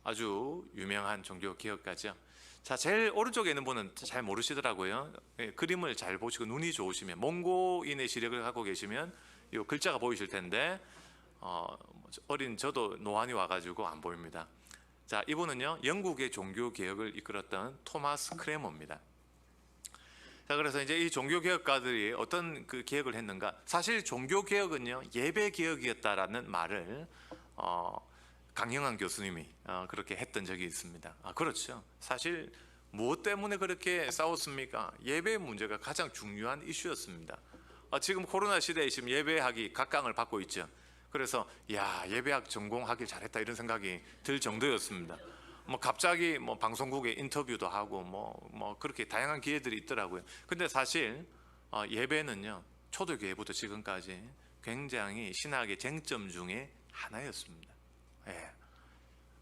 아주 유명한 종교 개혁가죠. 자, 제일 오른쪽에 있는 분은 잘 모르시더라고요. 예, 그림을 잘 보시고 눈이 좋으시면, 몽고인의 시력을 갖고 계시면 이 글자가 보이실 텐데, 어린 저도 노안이 와가지고 안 보입니다. 자, 이분은요, 영국의 종교 개혁을 이끌었던 토마스 크레머입니다. 자, 그래서 이제 이 종교 개혁가들이 어떤 그 개혁을 했는가? 사실 종교 개혁은요, 예배 개혁이었다라는 말을 강영환 교수님이 그렇게 했던 적이 있습니다. 그렇죠. 사실 무엇 때문에 그렇게 싸웠습니까? 예배 문제가 가장 중요한 이슈였습니다. 지금 코로나 시대에 지금 예배학이 각광을 받고 있죠. 그래서 예배학 전공하길 잘했다 이런 생각이 들 정도였습니다. 뭐 갑자기 뭐 방송국에 인터뷰도 하고 뭐 그렇게 다양한 기회들이 있더라고요. 근데 사실 예배는요, 초대교회부터 지금까지 굉장히 신학의 쟁점 중에 하나였습니다. 예,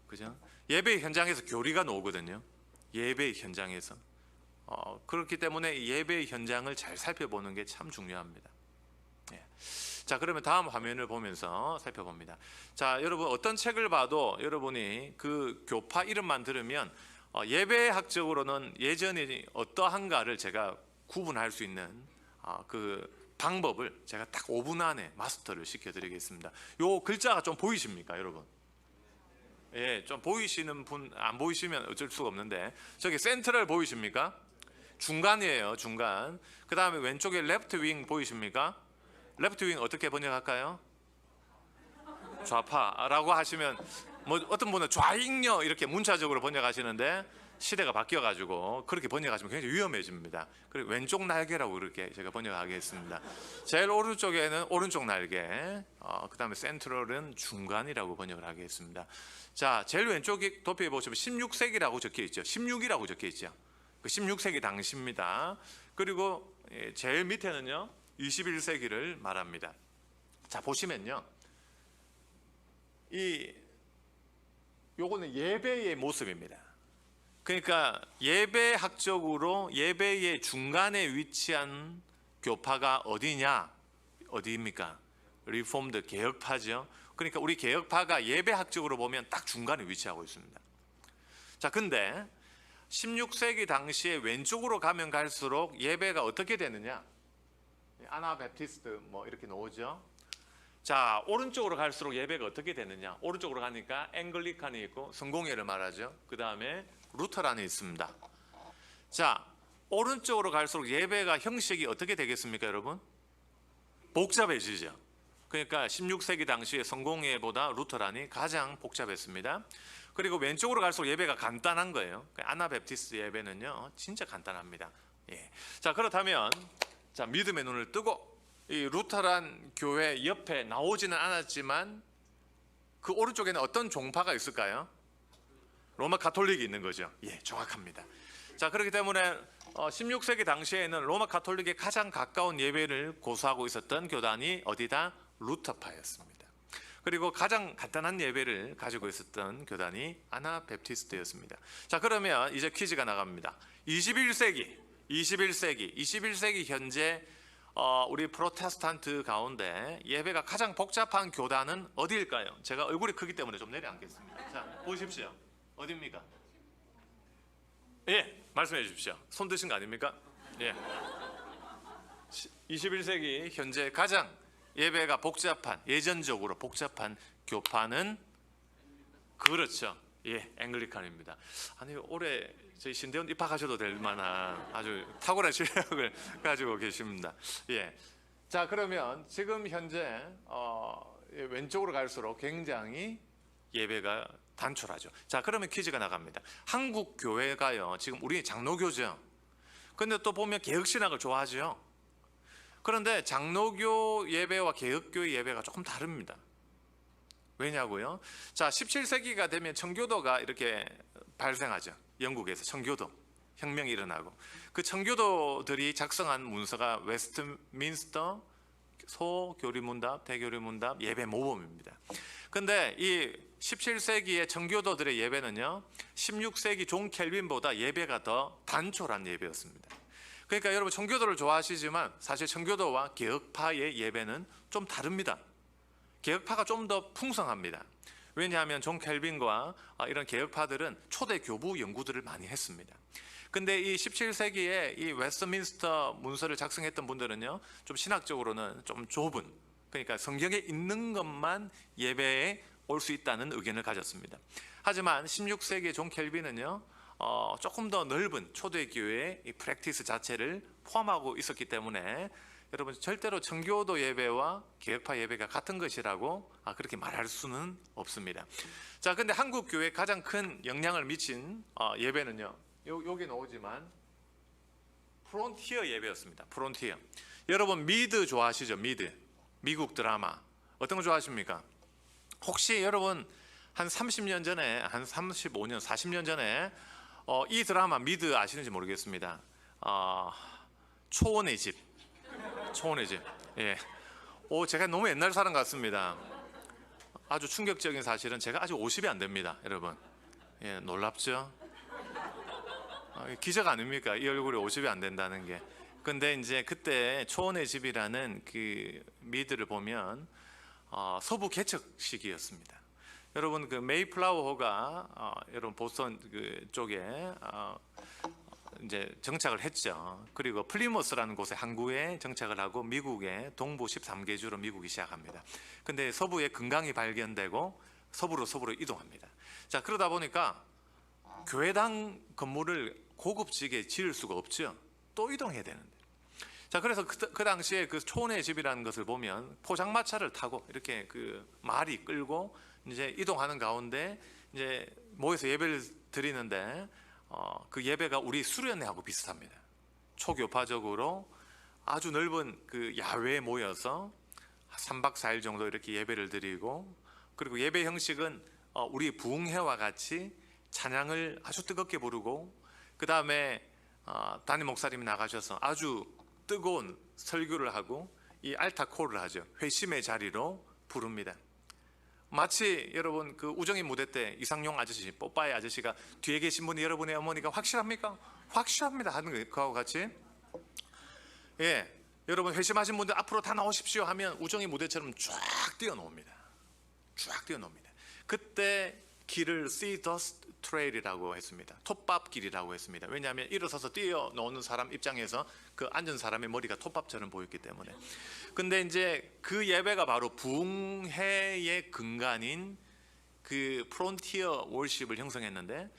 그죠? 예배 현장에서 교리가 나오거든요. 예배 현장에서. 그렇기 때문에 예배 현장을 잘 살펴보는 게 참 중요합니다. 예. 자, 그러면 다음 화면을 보면서 살펴봅니다. 자, 여러분 어떤 책을 봐도 여러분이 그 교파 이름만 들으면 예배학적으로는 예전에 어떠한가를 제가 구분할 수 있는 그 방법을 제가 딱 5분 안에 마스터를 시켜드리겠습니다. 요 글자가 좀 보이십니까, 여러분? 예, 좀 보이시는 분, 안 보이시면 어쩔 수가 없는데, 저기 센트럴 보이십니까? 중간이에요, 중간. 그 다음에 왼쪽에 레프트 윙 보이십니까? 레프트 윙 어떻게 번역할까요? 좌파라고 하시면, 뭐 어떤 분은 좌익녀 이렇게 문자적으로 번역하시는데, 시대가 바뀌어가지고 그렇게 번역하시면 굉장히 위험해집니다. 그리고 왼쪽 날개라고 그렇게 제가 번역하겠습니다. 제일 오른쪽에는 오른쪽 날개, 그 다음에 센트럴은 중간이라고 번역을 하겠습니다. 자, 제일 왼쪽에 도표에 보시면 16세기라고 적혀 있죠. 16이라고 적혀 있죠. 그 16세기 당시입니다. 그리고 제일 밑에는요, 21세기를 말합니다. 자, 보시면요, 요거는 예배의 모습입니다. 그러니까 예배학적으로 예배의 중간에 위치한 교파가 어디입니까? 리폼드 개혁파죠. 그러니까 우리 개혁파가 예배학적으로 보면 딱 중간에 위치하고 있습니다. 자, 근데 16세기 당시에 왼쪽으로 가면 갈수록 예배가 어떻게 되느냐? 아나베프티스트 뭐 이렇게 나오죠. 자, 오른쪽으로 갈수록 예배가 어떻게 되느냐? 오른쪽으로 가니까 앵글리칸이 있고 성공회를 말하죠. 그 다음에 루터란이 있습니다. 자, 오른쪽으로 갈수록 예배가 형식이 어떻게 되겠습니까, 여러분? 복잡해지죠. 그러니까 16세기 당시에 성공회보다 루터란이 가장 복잡했습니다. 그리고 왼쪽으로 갈수록 예배가 간단한 거예요. 아나베프티스트 예배는요, 진짜 간단합니다. 예. 자, 그렇다면 자, 믿음의 눈을 뜨고 이 루터란 교회 옆에 나오지는 않았지만 그 오른쪽에는 어떤 종파가 있을까요? 로마 가톨릭이 있는 거죠. 예, 정확합니다. 자, 그렇기 때문에 16세기 당시에는 로마 가톨릭에 가장 가까운 예배를 고수하고 있었던 교단이 어디다? 루터파였습니다. 그리고 가장 간단한 예배를 가지고 있었던 교단이 아나베프티스트였습니다. 자, 그러면 이제 퀴즈가 나갑니다. 21세기 현재 우리 프로테스탄트 가운데 예배가 가장 복잡한 교단은 어디일까요? 제가 얼굴이 크기 때문에 좀 내려앉겠습니다. 자, 보십시오. 어디입니까? 예, 말씀해 주십시오. 손 드신 거 아닙니까? 예. 21세기 현재 가장 예배가 복잡한, 예전적으로 복잡한 교파는 그렇죠. 예, 앵글리칸입니다. 아니, 올해 저희 신대원 입학하셔도 될 만한 아주 탁월한 실력을 가지고 계십니다. 예. 자, 그러면 지금 현재 왼쪽으로 갈수록 굉장히 예배가 단촐하죠. 자, 그러면 퀴즈가 나갑니다. 한국 교회가요, 지금 우리 장로교죠. 근데 또 보면 개혁신학을 좋아하죠. 그런데 장로교 예배와 개혁교 예배가 조금 다릅니다. 왜냐고요? 자, 17세기가 되면 청교도가 이렇게 발생하죠. 영국에서 청교도 혁명이 일어나고 그 청교도들이 작성한 문서가 웨스트민스터 소교리문답, 대교리문답 예배 모범입니다. 근데 이 17세기의 청교도들의 예배는요, 16세기 존 켈빈보다 예배가 더 단촐한 예배였습니다. 그러니까 여러분 청교도를 좋아하시지만 사실 청교도와 개혁파의 예배는 좀 다릅니다. 개혁파가 좀 더 풍성합니다. 왜냐하면 존 켈빈과 이런 개혁파들은 초대 교부 연구들을 많이 했습니다. 근데 이 17세기에 이 웨스트민스터 문서를 작성했던 분들은요, 좀 신학적으로는 좀 좁은, 그러니까 성경에 있는 것만 예배에 올 수 있다는 의견을 가졌습니다. 하지만 16세기의 존 켈빈은요, 조금 더 넓은 초대교회의 이 프랙티스 자체를 포함하고 있었기 때문에 여러분 절대로 청교도 예배와 개혁파 예배가 같은 것이라고 그렇게 말할 수는 없습니다. 자, 근데 한국 교회에 가장 큰 영향을 미친 예배는요, 여기 나오지만 프론티어 예배였습니다. 프론티어. 여러분 미드 좋아하시죠? 미드. 미국 드라마. 어떤 거 좋아하십니까? 혹시 여러분 한 30년 전에, 한 35년, 40년 전에 이 드라마 미드 아시는지 모르겠습니다. 초원의 집. 초원의 집. 예. 제가 너무 옛날 사람 같습니다. 아주 충격적인 사실은 제가 아직 50이 안 됩니다, 여러분. 예, 놀랍죠? 기적 아닙니까? 이 얼굴에 50이 안 된다는 게. 근데 이제 그때 초원의 집이라는 그 미드를 보면 서부 개척 시기였습니다. 여러분 그 메이플라워호가 여러분 보스턴 그 쪽에 이제 정착을 했죠. 그리고 플리머스라는 곳에 항구에 정착을 하고 미국의 동부 13개주로 미국이 시작합니다. 근데 서부에 금강이 발견되고 서부로 이동합니다. 자, 그러다 보니까 교회당 건물을 고급지게 지을 수가 없죠. 또 이동해야 되는데. 자, 그래서 그 당시에 그 초원의 집이라는 것을 보면 포장마차를 타고 이렇게 그 말이 끌고 이제 이동하는 가운데 이제 모여서 예배를 드리는데 그 예배가 우리 수련회하고 비슷합니다. 초교파적으로 아주 넓은 그 야외에 모여서 3박 4일 정도 이렇게 예배를 드리고, 그리고 예배 형식은 우리 부흥회와 같이 찬양을 아주 뜨겁게 부르고, 그 다음에 담임 목사님이 나가셔서 아주 뜨거운 설교를 하고 이 알타콜을 하죠. 회심의 자리로 부릅니다. 마치 여러분 그 우정의 무대 때 이상용 아저씨, 뽀빠이 아저씨가 뒤에 계신 분이 여러분의 어머니가 확실합니까? 확실합니다 하는 거하고 같이, 예, 여러분 회심하신 분들 앞으로 다 나오십시오 하면 우정의 무대처럼 쫙 뛰어놓습니다. 쫙 뛰어놉니다. 그때 길을 see 트레일이라고 했습니다. 톱밥길이라고 했습니다. 왜냐하면 일어서서 뛰어노는 사람 입장에서 그 앉은 사람의 머리가 톱밥처럼 보였기 때문에. 근데 이제 그 예배가 바로 부흥회의 근간인 그 프론티어 월십을 형성했는데,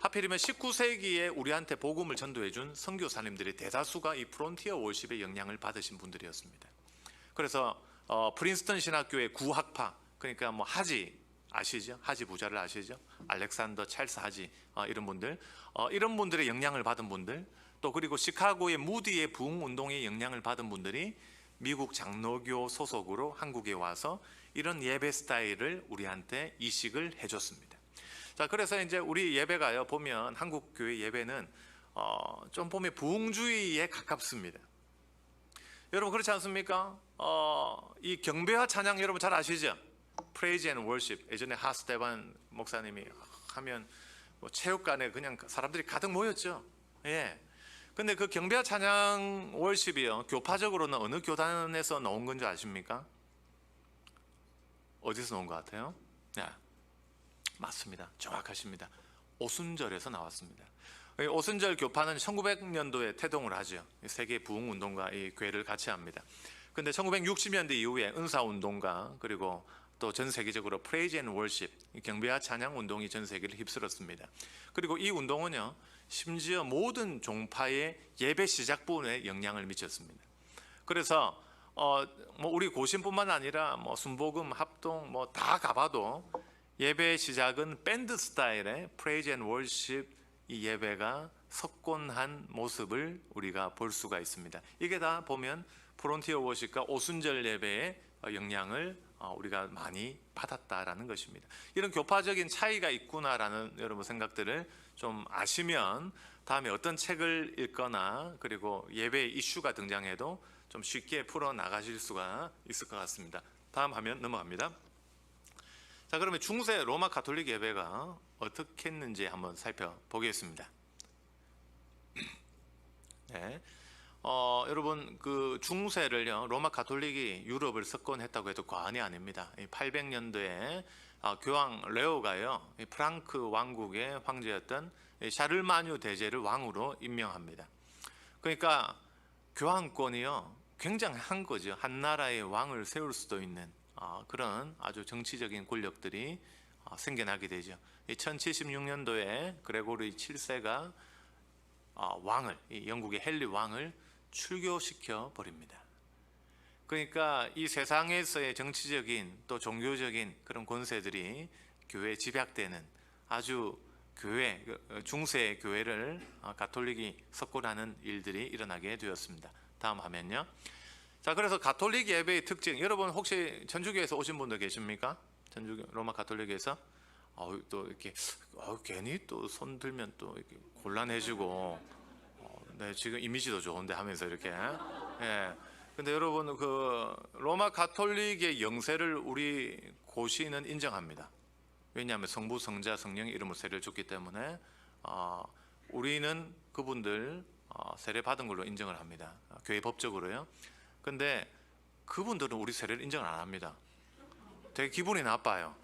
하필이면 19세기에 우리한테 복음을 전도해 준 선교사님들의 대다수가 이 프론티어 월십의 영향을 받으신 분들이었습니다. 그래서 프린스턴 신학교의 구학파, 그러니까 뭐 하지 아시죠? 하지 부자를 아시죠? 알렉산더 찰스 하지, 이런 분들, 이런 분들의 영향을 받은 분들, 또 그리고 시카고의 무디의 부흥 운동의 영향을 받은 분들이 미국 장로교 소속으로 한국에 와서 이런 예배 스타일을 우리한테 이식을 해줬습니다. 자, 그래서 이제 우리 예배가요, 보면 한국 교회 예배는 좀 보면 부흥주의에 가깝습니다. 여러분 그렇지 않습니까? 이 경배와 찬양 여러분 잘 아시죠? Praise and Worship. 예전에 하스테반 목사님이 하면 뭐 체육관에 그냥 사람들이 가득 모였죠. 예. 근데 그 경배와 찬양 월십이요, 교파적으로는 어느 교단에서 나온 건지 아십니까? 어디서 나온 것 같아요? 네, 맞습니다. 정확하십니다. 오순절에서 나왔습니다. 오순절 교파는 1900년도에 태동을 하죠. 세계 부흥 운동과 이 교회를 같이 합니다. 근데 1960년대 이후에 은사 운동가, 그리고 또 전 세계적으로 Praise and Worship, 경배와 찬양 운동이 전 세계를 휩쓸었습니다. 그리고 이 운동은요, 심지어 모든 종파의 예배 시작 부분에 영향을 미쳤습니다. 그래서 뭐 우리 고신뿐만 아니라 뭐 순복음, 합동 뭐 다 가봐도 예배 시작은 밴드 스타일의 Praise and Worship, 이 예배가 석권한 모습을 우리가 볼 수가 있습니다. 이게 다 보면 프론티어 워십과 오순절 예배의 영향을 우리가 많이 받았다라는 것입니다. 이런 교파적인 차이가 있구나라는 여러분 생각들을 좀 아시면 다음에 어떤 책을 읽거나 그리고 예배 이슈가 등장해도 좀 쉽게 풀어 나가실 수가 있을 것 같습니다. 다음 화면 넘어갑니다. 자, 그러면 중세 로마 가톨릭 예배가 어떻게 했는지 한번 살펴보겠습니다. 네. 여러분 그 중세를요, 로마 가톨릭이 유럽을 석권했다고 해도 과언이 아닙니다. 800년도에 교황 레오가요, 프랑크 왕국의 황제였던 샤를마뉴 대제를 왕으로 임명합니다. 그러니까 교황권이요, 굉장한 거죠. 한 나라의 왕을 세울 수도 있는 그런 아주 정치적인 권력들이 생겨나게 되죠. 1076년도에 그레고리 7세가 왕을, 영국의 헨리 왕을 출교시켜 버립니다. 그러니까 이 세상에서의 정치적인 또 종교적인 그런 권세들이 교회에 집약되는 아주 교회, 중세 교회를 가톨릭이 석권하는 일들이 일어나게 되었습니다. 다음 화면요. 자, 그래서 가톨릭 예배의 특징, 여러분 혹시 천주교에서 오신 분들 계십니까? 천주교 로마 가톨릭에서 또 이렇게 괜히 또 손 들면 또 이렇게 곤란해지고, 네, 지금 이미지도 좋은데 하면서 이렇게. 예. 근데 여러분 그 로마 가톨릭의 영세를 우리 고시는 인정합니다. 왜냐하면 성부, 성자, 성령의 이름으로 세례를 줬기 때문에 우리는 그분들 세례 받은 걸로 인정을 합니다. 교회 법적으로요. 근데 그분들은 우리 세례를 인정을 안 합니다. 되게 기분이 나빠요.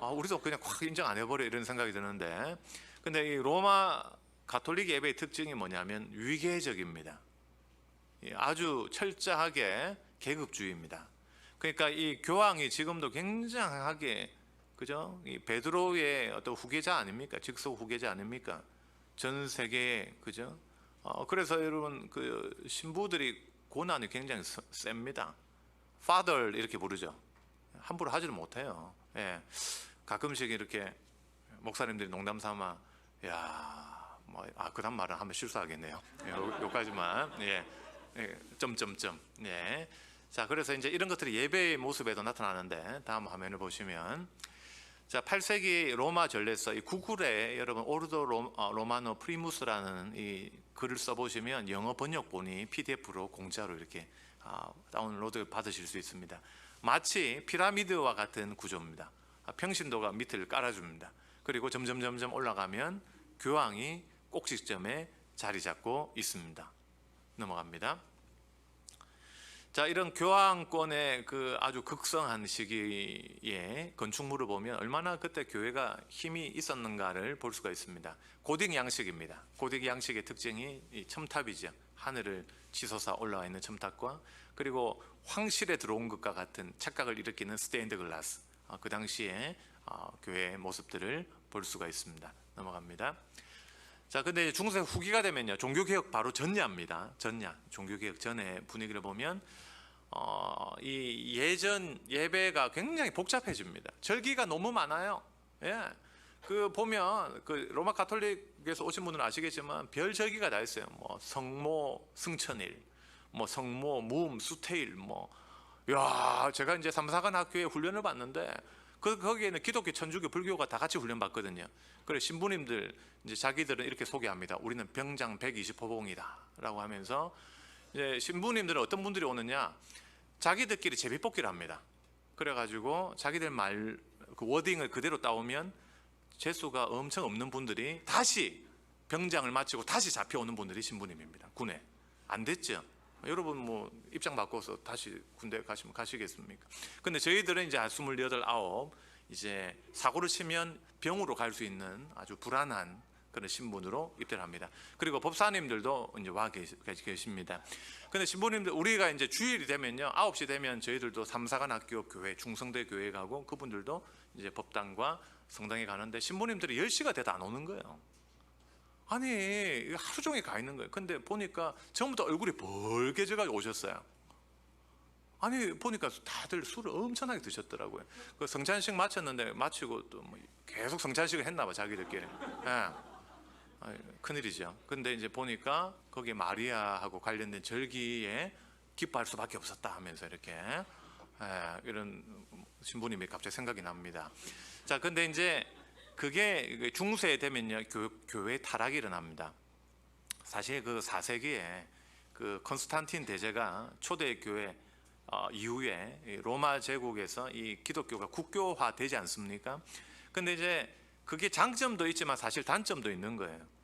우리도 그냥 확 인정 안 해버려 이런 생각이 드는데, 근데 이 로마 가톨릭 예배의 특징이 뭐냐면 위계적입니다. 아주 철저하게 계급주의입니다. 그러니까 이 교황이 지금도 굉장하게, 그죠? 이 베드로의 어떤 후계자 아닙니까? 직속 후계자 아닙니까? 전 세계에, 그죠? 그래서 여러분 그 신부들이 고난이 굉장히 셉니다. Father 이렇게 부르죠. 함부로 하지를 못해요. 예. 가끔씩 이렇게 목사님들이 농담 삼아, 그다음 말은 하면 실수하겠네요. 여기까지만. 예. 점점점. 예. 자, 그래서 이제 이런 것들이 예배의 모습에도 나타나는데, 다음 화면을 보시면, 자, 8세기 로마 전례서 이 구글에 여러분 오르도 로마노 프리무스라는 이 글을 써보시면 영어 번역본이 PDF로 공짜로 이렇게 다운로드 받으실 수 있습니다. 마치 피라미드와 같은 구조입니다. 평신도가 밑을 깔아줍니다. 그리고 점점 올라가면 교황이 꼭지점에 자리 잡고 있습니다. 넘어갑니다. 자, 이런 교황권의 그 아주 극성한 시기에 건축물을 보면 얼마나 그때 교회가 힘이 있었는가를 볼 수가 있습니다. 고딕 양식입니다. 고딕 양식의 특징이 이 첨탑이죠. 하늘을 치솟아 올라와 있는 첨탑과 그리고 황실에 들어온 것과 같은 착각을 일으키는 스테인드 글라스, 그 당시에 교회의 모습들을 볼 수가 있습니다. 넘어갑니다. 자, 근데 중세 후기가 되면요, 종교개혁 바로 전야입니다. 전야, 종교개혁 전의 분위기를 보면 이 예전 예배가 굉장히 복잡해집니다. 절기가 너무 많아요. 예, 그 보면 그 로마 가톨릭에서 오신 분들은 아시겠지만 별 절기가 다 있어요. 뭐 성모 승천일, 뭐 성모 무음 수태일, 야, 제가 이제 삼사관 학교에 훈련을 받는데 거기에는 기독교, 천주교, 불교가 다 같이 훈련 받거든요. 그래 신부님들 이제 자기들은 이렇게 소개합니다. 우리는 병장 120호봉이다라고 하면서 이제 신부님들은 어떤 분들이 오느냐, 자기들끼리 제비뽑기를 합니다. 그래가지고 자기들 말 그 워딩을 그대로 따오면 재수가 엄청 없는 분들이 다시 병장을 마치고 다시 잡혀오는 분들이 신부님입니다. 군에 안 됐죠. 여러분 뭐 입장 바꿔서 다시 군대 가시면 가시겠습니까? 근데 저희들은 이제 28, 29 이제 사고를 치면 병으로 갈 수 있는 아주 불안한 그런 신분으로 입대를 합니다. 그리고 법사님들도 이제 와 계십니다. 근데 신부님들, 우리가 이제 주일이 되면요, 9시 되면 저희들도 삼사관학교 교회, 중성대 교회 가고 그분들도 이제 법당과 성당에 가는데 신부님들이 10시가 돼도 안 오는 거예요. 아니 하루 종일 가 있는 거예요. 근데 보니까 전부 다 얼굴이 벌개져가지고 오셨어요. 아니 보니까 다들 술을 엄청나게 드셨더라고요. 그 성찬식 마쳤는데 마치고 또 뭐 계속 성찬식을 했나 봐 자기들끼리. 예. 큰일이죠. 근데 이제 보니까 거기에 마리아하고 관련된 절기에 기뻐할 수밖에 없었다 하면서 이렇게 이런 신부님이 갑자기 생각이 납니다. 자, 근데 이제 그게 중세에 되면요 교회 타락이 일어납니다. 사실 그 4세기에 그 컨스탄틴 대제가 초대 교회 이후에 로마 제국에서 이 기독교가 국교화 되지 않습니까? 근데 이제 그게 장점도 있지만 사실 단점도 있는 거예요.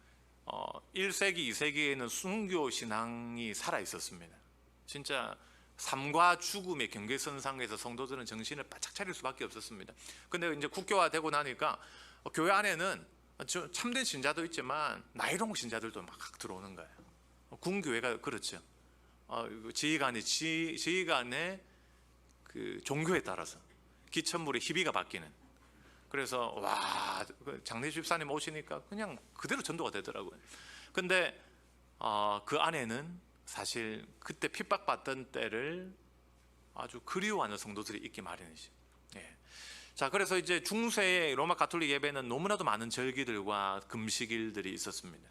1세기, 2세기에는 순교 신앙이 살아 있었습니다. 진짜 삶과 죽음의 경계선상에서 성도들은 정신을 바짝 차릴 수밖에 없었습니다. 근데 이제 국교화되고 나니까 교회 안에는 참된 신자도 있지만 나이롱 신자들도 막 들어오는 거예요. 군교회가 그렇죠. 지휘관의 그 종교에 따라서 기천물의 희비가 바뀌는. 그래서 와, 장례 집사님 오시니까 그냥 그대로 전도가 되더라고요. 근데 그 안에는 사실 그때 핍박받던 때를 아주 그리워하는 성도들이 있기 마련이죠. 예. 자, 그래서 이제 중세의 로마 가톨릭 예배는 너무나도 많은 절기들과 금식일들이 있었습니다.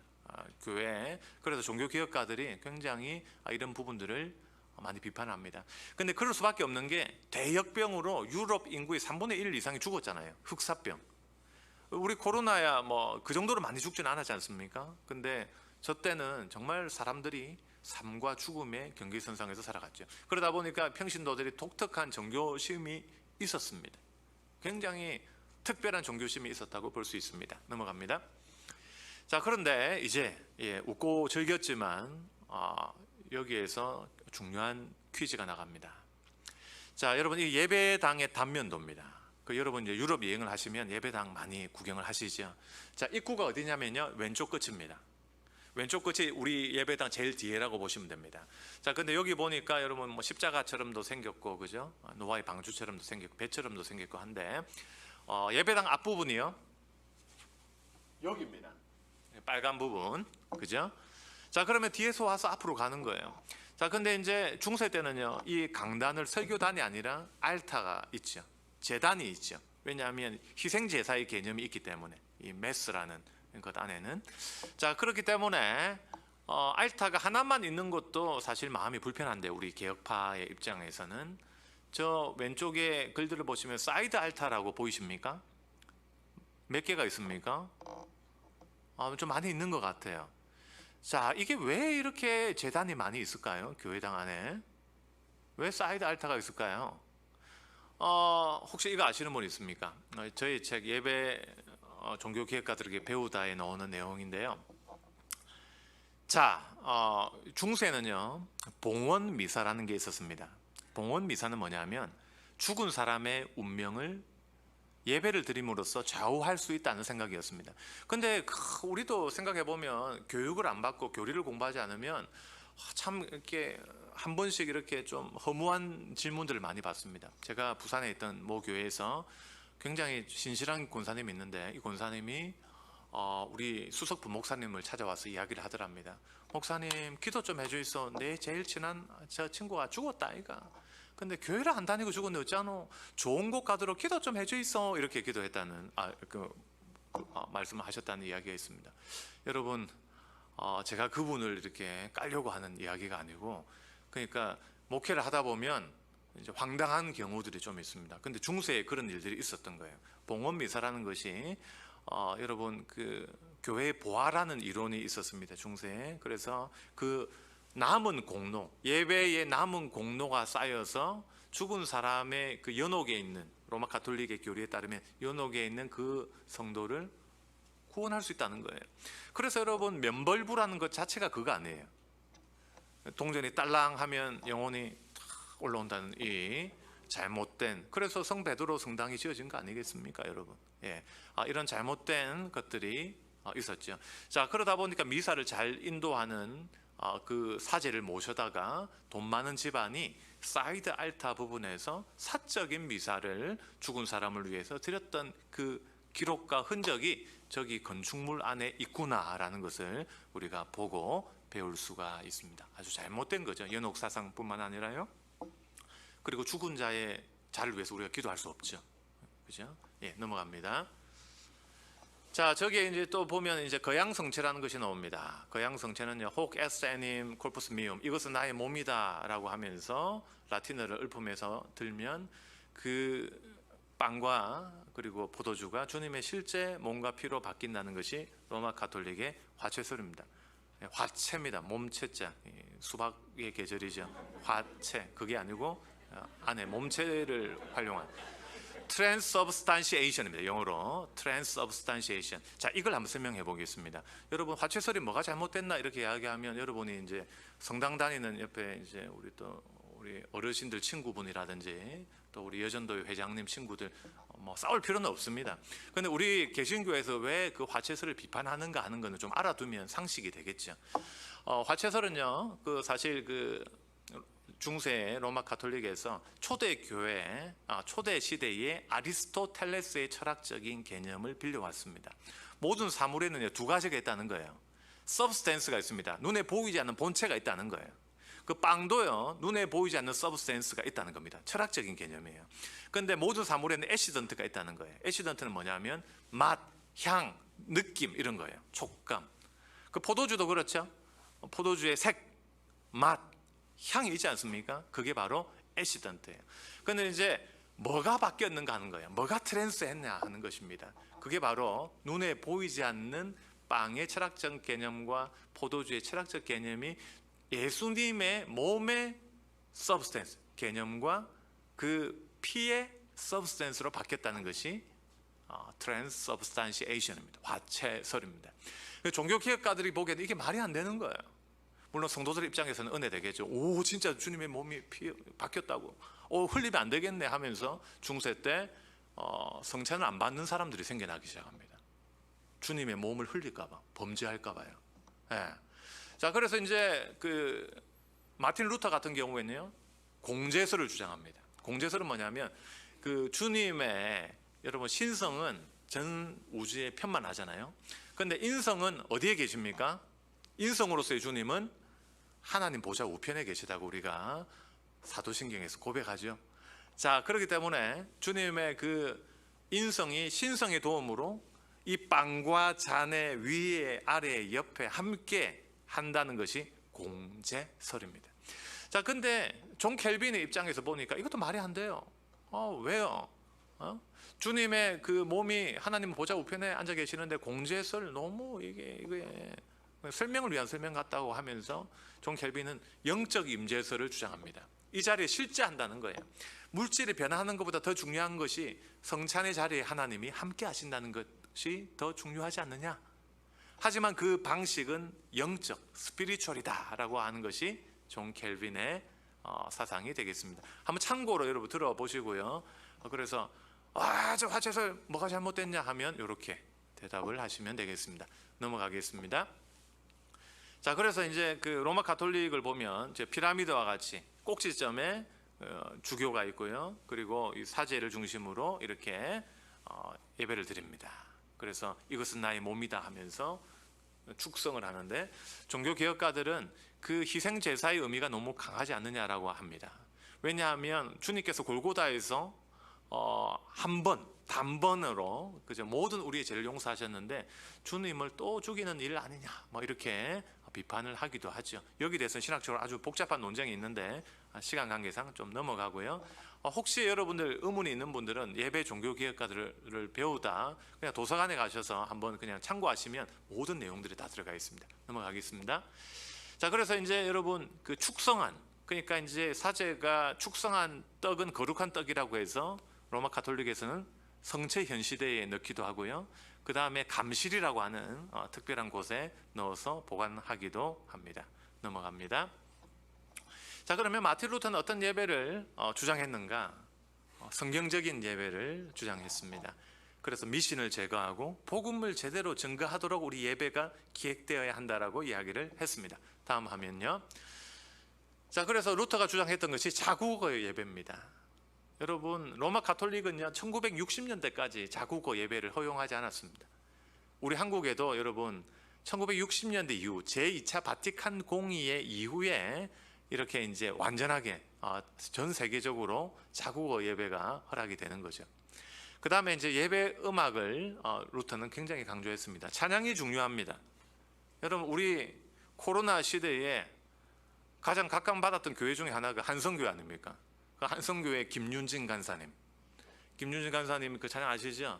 교회에. 그래서 종교개혁가들이 굉장히 이런 부분들을 많이 비판합니다. 근데 그럴 수밖에 없는 게 대역병으로 유럽 인구의 3분의 1 이상이 죽었잖아요. 흑사병. 우리 코로나야 뭐 그 정도로 많이 죽지는 않았지 않습니까? 근데 저 때는 정말 사람들이 삶과 죽음의 경계선상에서 살아갔죠. 그러다 보니까 평신도들이 독특한 종교심이 있었습니다. 굉장히 특별한 종교심이 있었다고 볼 수 있습니다. 넘어갑니다. 자, 그런데 이제 웃고 즐겼지만 여기에서 중요한 퀴즈가 나갑니다. 자, 여러분 이 예배당의 단면도입니다. 여러분 이제 유럽 여행을 하시면 예배당 많이 구경을 하시죠. 자, 입구가 어디냐면요 왼쪽 끝입니다. 왼쪽 끝이 우리 예배당 제일 뒤에라고 보시면 됩니다. 자, 근데 여기 보니까 여러분 뭐 십자가처럼도 생겼고, 그죠? 노아의 방주처럼도 생겼고, 배처럼도 생겼고 한데 예배당 앞부분이요 여기입니다. 빨간 부분, 그죠? 자, 그러면 뒤에서 와서 앞으로 가는 거예요. 자, 근데 이제 중세 때는요 이 강단을 설교단이 아니라 알타가 있죠. 제단이 있죠. 왜냐하면 희생제사의 개념이 있기 때문에 이 메스라는 것 안에는. 자, 그렇기 때문에 알타가 하나만 있는 것도 사실 마음이 불편한데 우리 개혁파의 입장에서는 저 왼쪽에 글들을 보시면 사이드 알타라고 보이십니까? 몇 개가 있습니까? 좀 많이 있는 것 같아요. 자, 이게 왜 이렇게 제단이 많이 있을까요? 교회당 안에 왜 사이드 알타가 있을까요? 혹시 이거 아시는 분 있습니까? 저희 책 예배 종교개혁가들에게 배우다에 나오는 내용인데요. 자, 중세는요 봉헌 미사라는 게 있었습니다. 봉헌 미사는 뭐냐면 죽은 사람의 운명을 예배를 드림으로써 좌우할 수 있다는 생각이었습니다. 근데 우리도 생각해 보면 교육을 안 받고 교리를 공부하지 않으면 참 이렇게 한 번씩 이렇게 좀 허무한 질문들을 많이 받습니다. 제가 부산에 있던 모 교회에서 굉장히 신실한 권사님이 있는데 이 권사님이 우리 수석 부목사님을 찾아와서 이야기를 하더랍니다. 목사님 기도 좀 해주이소. 내 제일 친한 저 친구가 죽었다 아이가. 근데 교회를 안 다니고 죽었는데 어쩌노? 좋은 곳 가도록 기도 좀 해주이소. 이렇게 기도했다는 말씀을 하셨다는 이야기가 있습니다. 여러분 제가 그분을 이렇게 깔려고 하는 이야기가 아니고, 그러니까 목회를 하다 보면 이제 황당한 경우들이 좀 있습니다. 근데 중세에 그런 일들이 있었던 거예요. 봉헌 미사라는 것이 여러분 그 교회 보화라는 이론이 있었습니다. 중세에. 그래서 그 남은 공로, 예배에 남은 공로가 쌓여서 죽은 사람의 그 연옥에 있는, 로마 가톨릭의 교리에 따르면 연옥에 있는 그 성도를 구원할 수 있다는 거예요. 그래서 여러분 면벌부라는 것 자체가 그거 아니에요. 동전이 딸랑하면 영혼이 올라온다는 이 잘못된, 그래서 성 베드로 성당이 지어진 거 아니겠습니까, 여러분? 예, 이런 잘못된 것들이 있었죠. 자, 그러다 보니까 미사를 잘 인도하는 그 사제를 모셔다가 돈 많은 집안이 사이드 알타 부분에서 사적인 미사를 죽은 사람을 위해서 드렸던 그 기록과 흔적이 저기 건축물 안에 있구나라는 것을 우리가 보고 배울 수가 있습니다. 아주 잘못된 거죠. 연옥 사상뿐만 아니라요. 그리고 죽은 자의 자를 위해서 우리가 기도할 수 없죠. 그죠? 예, 넘어갑니다. 자, 저기에 이제 또 보면 이제 거양성체라는 것이 나옵니다. 거양성체는요, 호c est enim corpus meum, 이것은 나의 몸이다라고 하면서 라틴어를 읊으면서 들면 그 빵과 그리고 포도주가 주님의 실제 몸과 피로 바뀐다는 것이 로마 가톨릭의 화채설입니다. 화채입니다. 몸채자, 수박의 계절이죠. 화채, 그게 아니고 안에 몸체를 활용한 transubstantiation입니다. 영어로 transubstantiation. 자, 이걸 한번 설명해 보겠습니다. 여러분, 화채설이 뭐가 잘못됐나 이렇게 이야기하면 여러분이 이제 성당 다니는 옆에 이제 우리 어르신들 친구분이라든지 또 우리 여전도회 회장님 친구들 뭐 싸울 필요는 없습니다. 그런데 우리 개신교에서 왜 그 화채설을 비판하는가 하는 거는 좀 알아두면 상식이 되겠죠. 화채설은요, 그 사실 그 중세 로마 가톨릭에서 초대 교회, 초대 시대의 아리스토텔레스의 철학적인 개념을 빌려왔습니다. 모든 사물에는 두 가지가 있다는 거예요. 서브스텐스가 있습니다. 눈에 보이지 않는 본체가 있다는 거예요. 그 빵도요, 눈에 보이지 않는 서브스텐스가 있다는 겁니다. 철학적인 개념이에요. 그런데 모든 사물에는 애시던트가 있다는 거예요. 애시던트는 뭐냐면 맛, 향, 느낌 이런 거예요. 촉감. 그 포도주도 그렇죠. 포도주의 색, 맛, 향이 있지 않습니까? 그게 바로 애시던트예요. 그런데 이제 뭐가 바뀌었는가 하는 거예요. 뭐가 트랜스했냐 하는 것입니다. 그게 바로 눈에 보이지 않는 빵의 철학적 개념과 포도주의 철학적 개념이 예수님의 몸의 서브스텐스 개념과 그 피의 서브스텐스로 바뀌었다는 것이 트랜스서브스탄시에이션입니다. 화채설입니다. 종교개혁가들이 보기에는 이게 말이 안 되는 거예요. 물론 성도들 입장에서는 은혜 되겠죠. 오, 진짜 주님의 몸이 바뀌었다고. 흘리면 안 되겠네 하면서 중세 때 성찬을 안 받는 사람들이 생겨나기 시작합니다. 주님의 몸을 흘릴까 봐, 범죄할까 봐요. 예. 자, 그래서 이제 그 마틴 루터 같은 경우에는요, 공제설을 주장합니다. 공제설은 뭐냐면 그 주님의 여러분 신성은 전 우주에 편만하잖아요. 그런데 인성은 어디에 계십니까? 인성으로서의 주님은 하나님 보좌 우편에 계시다고 우리가 사도신경에서 고백하죠. 자, 그렇기 때문에 주님의 그 인성이 신성의 도움으로 이 빵과 잔의 위에 아래 옆에 함께 한다는 것이 공제설입니다. 자, 근데 존 켈빈의 입장에서 보니까 이것도 말이 안 돼요. 왜요? 주님의 그 몸이 하나님 보좌 우편에 앉아 계시는데 공제설 너무 이게 설명을 위한 설명 같다고 하면서 존 켈빈은 영적 임재설을 주장합니다. 이 자리에 실제 한다는 거예요. 물질이 변화하는 것보다 더 중요한 것이 성찬의 자리에 하나님이 함께 하신다는 것이 더 중요하지 않느냐? 하지만 그 방식은 영적, 스피리추얼이다라고 하는 것이 존 켈빈의 사상이 되겠습니다. 한번 참고로 여러분 들어보시고요. 그래서 저 화채설 뭐가 잘못됐냐 하면 이렇게 대답을 하시면 되겠습니다. 넘어가겠습니다. 자, 그래서 이제 그 로마 가톨릭을 보면 이제 피라미드와 같이 꼭지점에 주교가 있고요. 그리고 이 사제를 중심으로 이렇게 예배를 드립니다. 그래서 이것은 나의 몸이다 하면서 축성을 하는데, 종교 개혁가들은 그 희생 제사의 의미가 너무 강하지 않느냐라고 합니다. 왜냐하면 주님께서 골고다에서 한 번, 단번으로 그죠, 모든 우리의 죄를 용서하셨는데 주님을 또 죽이는 일 아니냐, 뭐 이렇게 비판을 하기도 하죠. 여기 대해서 신학적으로 아주 복잡한 논쟁이 있는데 시간 관계상 좀 넘어가고요. 혹시 여러분들 의문이 있는 분들은 예배 종교 개혁가들을 배우다 그냥 도서관에 가셔서 한번 그냥 참고하시면 모든 내용들이 다 들어가 있습니다. 넘어가겠습니다. 자, 그래서 이제 여러분 그 축성한, 그러니까 이제 사제가 축성한 떡은 거룩한 떡이라고 해서 로마 가톨릭에서는 성체 현시대에 넣기도 하고요. 그 다음에 감실이라고 하는 특별한 곳에 넣어서 보관하기도 합니다. 넘어갑니다. 자, 그러면 마틴 루터는 어떤 예배를 주장했는가? 성경적인 예배를 주장했습니다. 그래서 미신을 제거하고 복음을 제대로 증거하도록 우리 예배가 기획되어야 한다라고 이야기를 했습니다. 다음 화면요. 자, 그래서 루터가 주장했던 것이 자국어의 예배입니다. 여러분, 로마 가톨릭은요 1960년대까지 자국어 예배를 허용하지 않았습니다. 우리 한국에도 여러분 1960년대 이후 제2차 바티칸 공의회 이후에 이렇게 이제 완전하게 전 세계적으로 자국어 예배가 허락이 되는 거죠. 그 다음에 이제 예배 음악을 루터는 굉장히 강조했습니다. 찬양이 중요합니다. 여러분, 우리 코로나 시대에 가장 각광받았던 교회 중에 하나가 한성교회 아닙니까? 그 한성교회 김윤진 간사님, 김윤진 간사님 그 찬양 아시죠?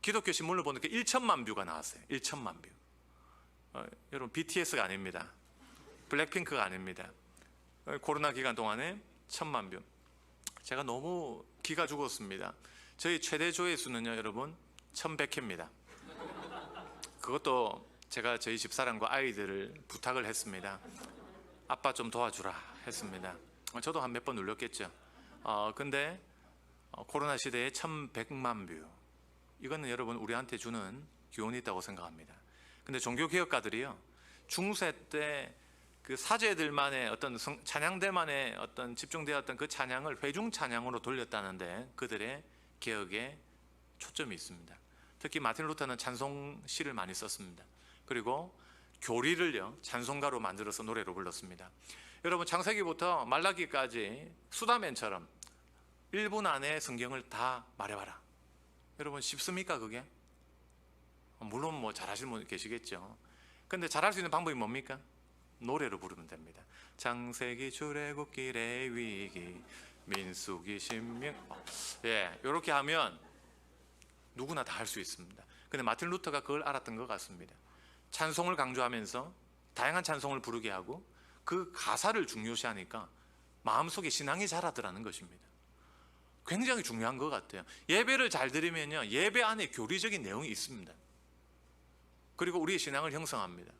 기독교 신문을 보니까 1천만 뷰가 나왔어요. 1천만 뷰. 여러분, BTS가 아닙니다. 블랙핑크가 아닙니다. 코로나 기간 동안에 1,000만 뷰. 제가 너무 기가 죽었습니다. 저희 최대 조회수는요 여러분 1,100회입니다. 그것도 제가 저희 집사람과 아이들을 부탁을 했습니다. 아빠 좀 도와주라 했습니다. 저도 한 몇 번 눌렸겠죠. 근데 코로나 시대에 1,100만 뷰, 이거는 여러분 우리한테 주는 교훈이 있다고 생각합니다. 근데 종교개혁가들이요 중세 때 그 사제들만의 어떤 찬양대만의 어떤 집중되었던 그 찬양을 회중 찬양으로 돌렸다는데 그들의 개혁에 초점이 있습니다. 특히 마틴 루터는 찬송시를 많이 썼습니다. 그리고 교리를요 찬송가로 만들어서 노래로 불렀습니다. 여러분, 창세기부터 말라기까지 수다맨처럼 1분 안에 성경을 다 말해봐라. 여러분, 쉽습니까 그게? 물론 뭐 잘하시는 분 계시겠죠. 근데 잘할 수 있는 방법이 뭡니까? 노래로 부르면 됩니다. 창세기, 출애굽기, 레위기, 민수기, 신명, 이렇게 하면 누구나 다 할 수 있습니다. 근데 마틴 루터가 그걸 알았던 것 같습니다. 찬송을 강조하면서 다양한 찬송을 부르게 하고 그 가사를 중요시하니까 마음속에 신앙이 자라더라는 것입니다. 굉장히 중요한 것 같아요. 예배를 잘 드리면요 예배 안에 교리적인 내용이 있습니다. 그리고 우리의 신앙을 형성합니다.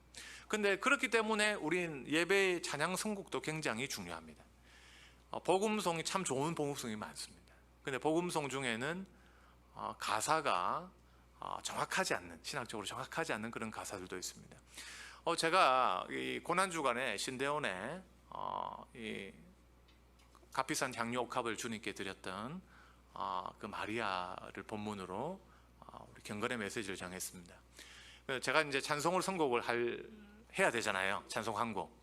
근데 그렇기 때문에 우린 예배의 찬양 선곡도 굉장히 중요합니다. 복음송이 참 좋은 복음송이 많습니다. 근데 복음송 중에는 가사가 정확하지 않는, 신학적으로 정확하지 않는 그런 가사들도 있습니다. 제가 이 고난주간에 신대원에 이 값비싼 향유 옥합을 주님께 드렸던 그 마리아를 본문으로 우리 경건의 메시지를 정했습니다. 제가 이제 찬송을 선곡을 해야 되잖아요. 찬송 한 곡.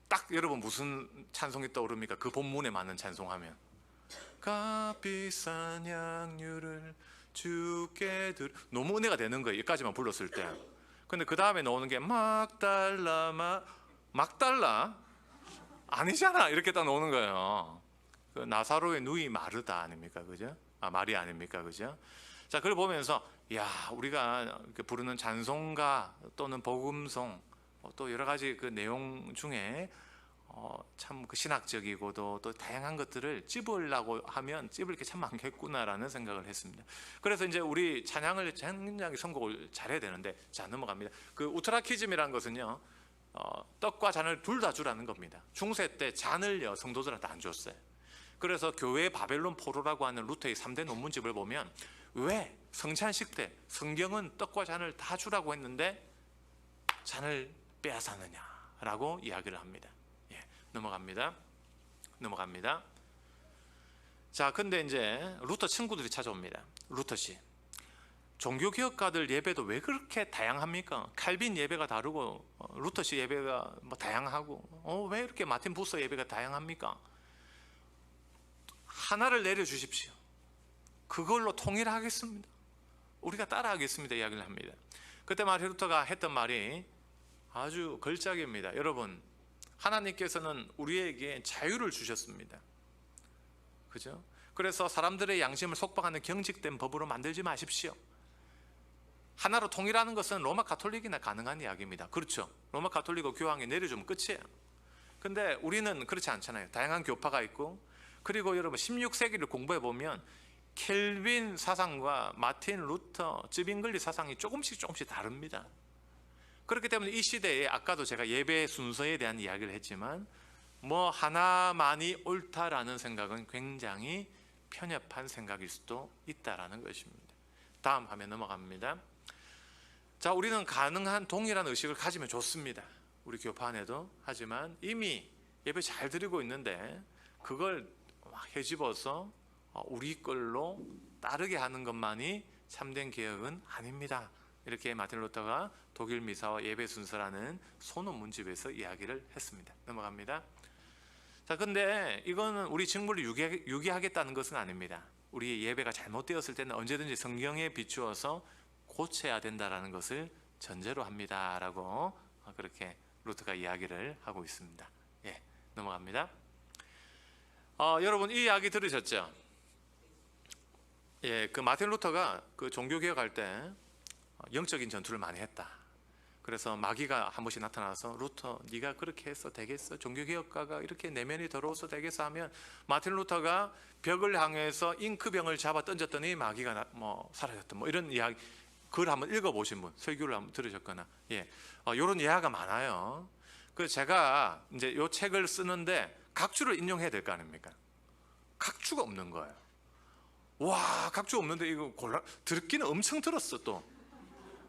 딱 여러분 무슨 찬송이 떠오릅니까? 그 본문에 맞는 찬송하면 값비싼 향유를 주께 너무 은혜가 되는 거예요. 여기까지만 불렀을 때. 근데 그 다음에 나오는 게 막달라 아니잖아 이렇게 딱 나오는 거예요. 그 나사로의 누이 마르다 아닙니까, 그죠? 마리아 아닙니까, 그죠? 자, 그걸 보면서 야, 우리가 부르는 찬송가 또는 복음송 또 여러 가지 그 내용 중에 참 그 신학적이고도 또 다양한 것들을 찝으려고 하면 찝을 게 참 많겠구나라는 생각을 했습니다. 그래서 이제 우리 찬양을 굉장히 선곡을 잘해야 되는데, 자 넘어갑니다. 그 우트라키즘이라는 것은요, 떡과 잔을 둘 다 주라는 겁니다. 중세 때 잔을요 성도들한테 안 줬어요. 그래서 교회 바벨론 포로라고 하는 루터의 3대 논문집을 보면 왜 성찬식 때 성경은 떡과 잔을 다 주라고 했는데 잔을 빼앗았느냐라고 이야기를 합니다. 넘어갑니다. 자, 근데 이제 루터 친구들이 찾아옵니다. 루터 씨, 종교개혁가들 예배도 왜 그렇게 다양합니까? 칼빈 예배가 다르고 루터 씨 예배가 뭐 다양하고 왜 이렇게 마틴 부서 예배가 다양합니까? 하나를 내려주십시오. 그걸로 통일하겠습니다. 우리가 따라하겠습니다. 이야기를 합니다. 그때 마틴 루터가 했던 말이 아주 걸작입니다. 여러분, 하나님께서는 우리에게 자유를 주셨습니다. 그죠? 그래서 사람들의 양심을 속박하는 경직된 법으로 만들지 마십시오. 하나로 통일하는 것은 로마 가톨릭이나 가능한 이야기입니다. 그렇죠? 로마 가톨릭과 교황이 내려주면 끝이에요. 근데 우리는 그렇지 않잖아요. 다양한 교파가 있고, 그리고 여러분 16세기를 공부해 보면 켈빈 사상과 마틴 루터, 쯔빙글리 사상이 조금씩 다릅니다. 그렇기 때문에 이 시대에 아까도 제가 예배 순서에 대한 이야기를 했지만 뭐 하나만이 옳다라는 생각은 굉장히 편협한 생각일 수도 있다라는 것입니다. 다음 화면 넘어갑니다. 자, 우리는 가능한 동일한 의식을 가지면 좋습니다. 우리 교파 안에도. 하지만 이미 예배 잘 드리고 있는데 그걸 막 헤집어서 우리 걸로 따르게 하는 것만이 참된 개혁은 아닙니다. 이렇게 마틴 루터가 독일 미사와 예배 순서라는 소논문집에서 이야기를 했습니다. 넘어갑니다. 자, 근데 이거는 우리 직무를 유기하겠다는 것은 아닙니다. 우리 예배가 잘못되었을 때는 언제든지 성경에 비추어서 고쳐야 된다라는 것을 전제로 합니다라고 그렇게 루터가 이야기를 하고 있습니다. 예, 넘어갑니다. 여러분 이 이야기 들으셨죠? 예, 그 마틴 루터가 그 종교개혁할 때 영적인 전투를 많이 했다. 그래서 마귀가 한 번씩 나타나서 루터 네가 그렇게 해서 되겠어? 종교개혁가가 이렇게 내면이 더러워서 되겠어? 하면 마틴 루터가 벽을 향해서 잉크병을 잡아 던졌더니 마귀가 사라졌다. 뭐 이런 이야기, 그걸 한번 읽어보신 분, 설교를 한번 들으셨거나, 예, 이런 이야기가 많아요. 그 제가 이제 요 책을 쓰는데 각주를 인용해야 될 거 아닙니까? 각주가 없는 거예요. 와, 각주 없는데 이거 듣기는 엄청 들었어. 또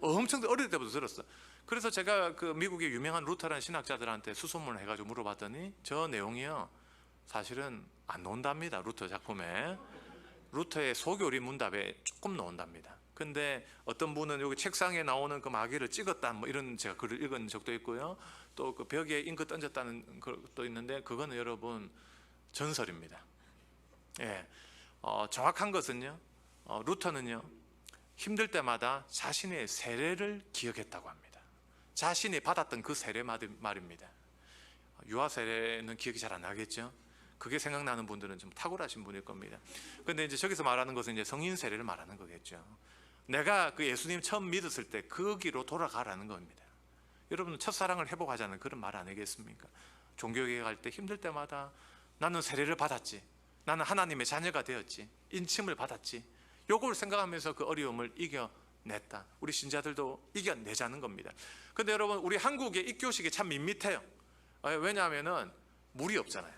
엄청 어릴 때부터 들었어. 그래서 제가 그 미국의 유명한 루터라는 신학자들한테 수소문을 해가지고 물어봤더니 저 내용이요 사실은 안 나온답니다. 루터 작품에. 루터의 소교리 문답에 조금 나온답니다. 근데 어떤 분은 여기 책상에 나오는 그 마귀를 찍었다 뭐 이런 제가 글을 읽은 적도 있고요. 또 그 벽에 잉크 던졌다는 것도 있는데 그거는 여러분 전설입니다. 예, 정확한 것은요, 루터는요 힘들 때마다 자신의 세례를 기억했다고 합니다. 자신이 받았던 그 세례 말입니다. 유아 세례는 기억이 잘 안 나겠죠? 그게 생각나는 분들은 좀 탁월하신 분일 겁니다. 근데 이제 저기서 말하는 것은 이제 성인 세례를 말하는 거겠죠. 내가 그 예수님 처음 믿었을 때 거기로 돌아가라는 겁니다. 여러분 첫사랑을 회복하자는 그런 말 아니겠습니까? 종교개혁할 때 힘들 때마다 나는 세례를 받았지, 나는 하나님의 자녀가 되었지, 인침을 받았지, 요걸 생각하면서 그 어려움을 이겨냈다. 우리 신자들도 이겨내자는 겁니다. 근데 여러분 우리 한국의 입교식이 참 밋밋해요. 왜냐하면은 물이 없잖아요.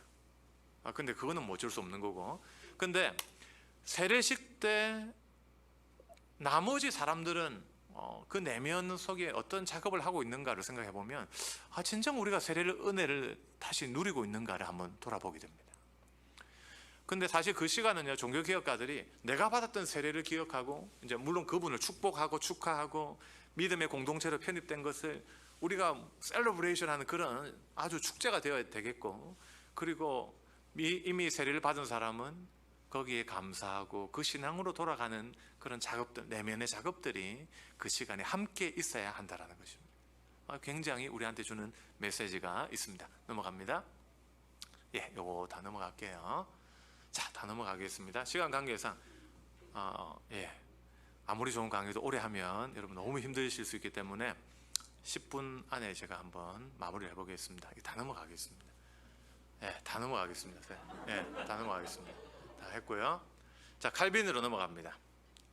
근데 그거는 뭐 어쩔 수 없는 거고. 근데 세례식 때 나머지 사람들은 그 내면 속에 어떤 작업을 하고 있는가를 생각해 보면 진정 우리가 세례를 은혜를 다시 누리고 있는가를 한번 돌아보게 됩니다. 근데 사실 그 시간은요 종교개혁가들이 내가 받았던 세례를 기억하고 이제 물론 그분을 축복하고 축하하고 믿음의 공동체로 편입된 것을 우리가 셀러브레이션하는 그런 아주 축제가 되어야 되겠고, 그리고 이미 세례를 받은 사람은 거기에 감사하고 그 신앙으로 돌아가는 그런 작업들, 내면의 작업들이 그 시간에 함께 있어야 한다는 것입니다. 굉장히 우리한테 주는 메시지가 있습니다. 넘어갑니다. 예, 요거 다 넘어갈게요. 자, 다 넘어가겠습니다. 시간 관계상 아무리 좋은 강의도 오래 하면 여러분 너무 힘드실 수 있기 때문에 10분 안에 제가 한번 마무리를 해보겠습니다. 다 넘어가겠습니다. 예, 다 넘어가겠습니다. 예, 다 넘어가겠습니다. 다 했고요. 자, 칼빈으로 넘어갑니다.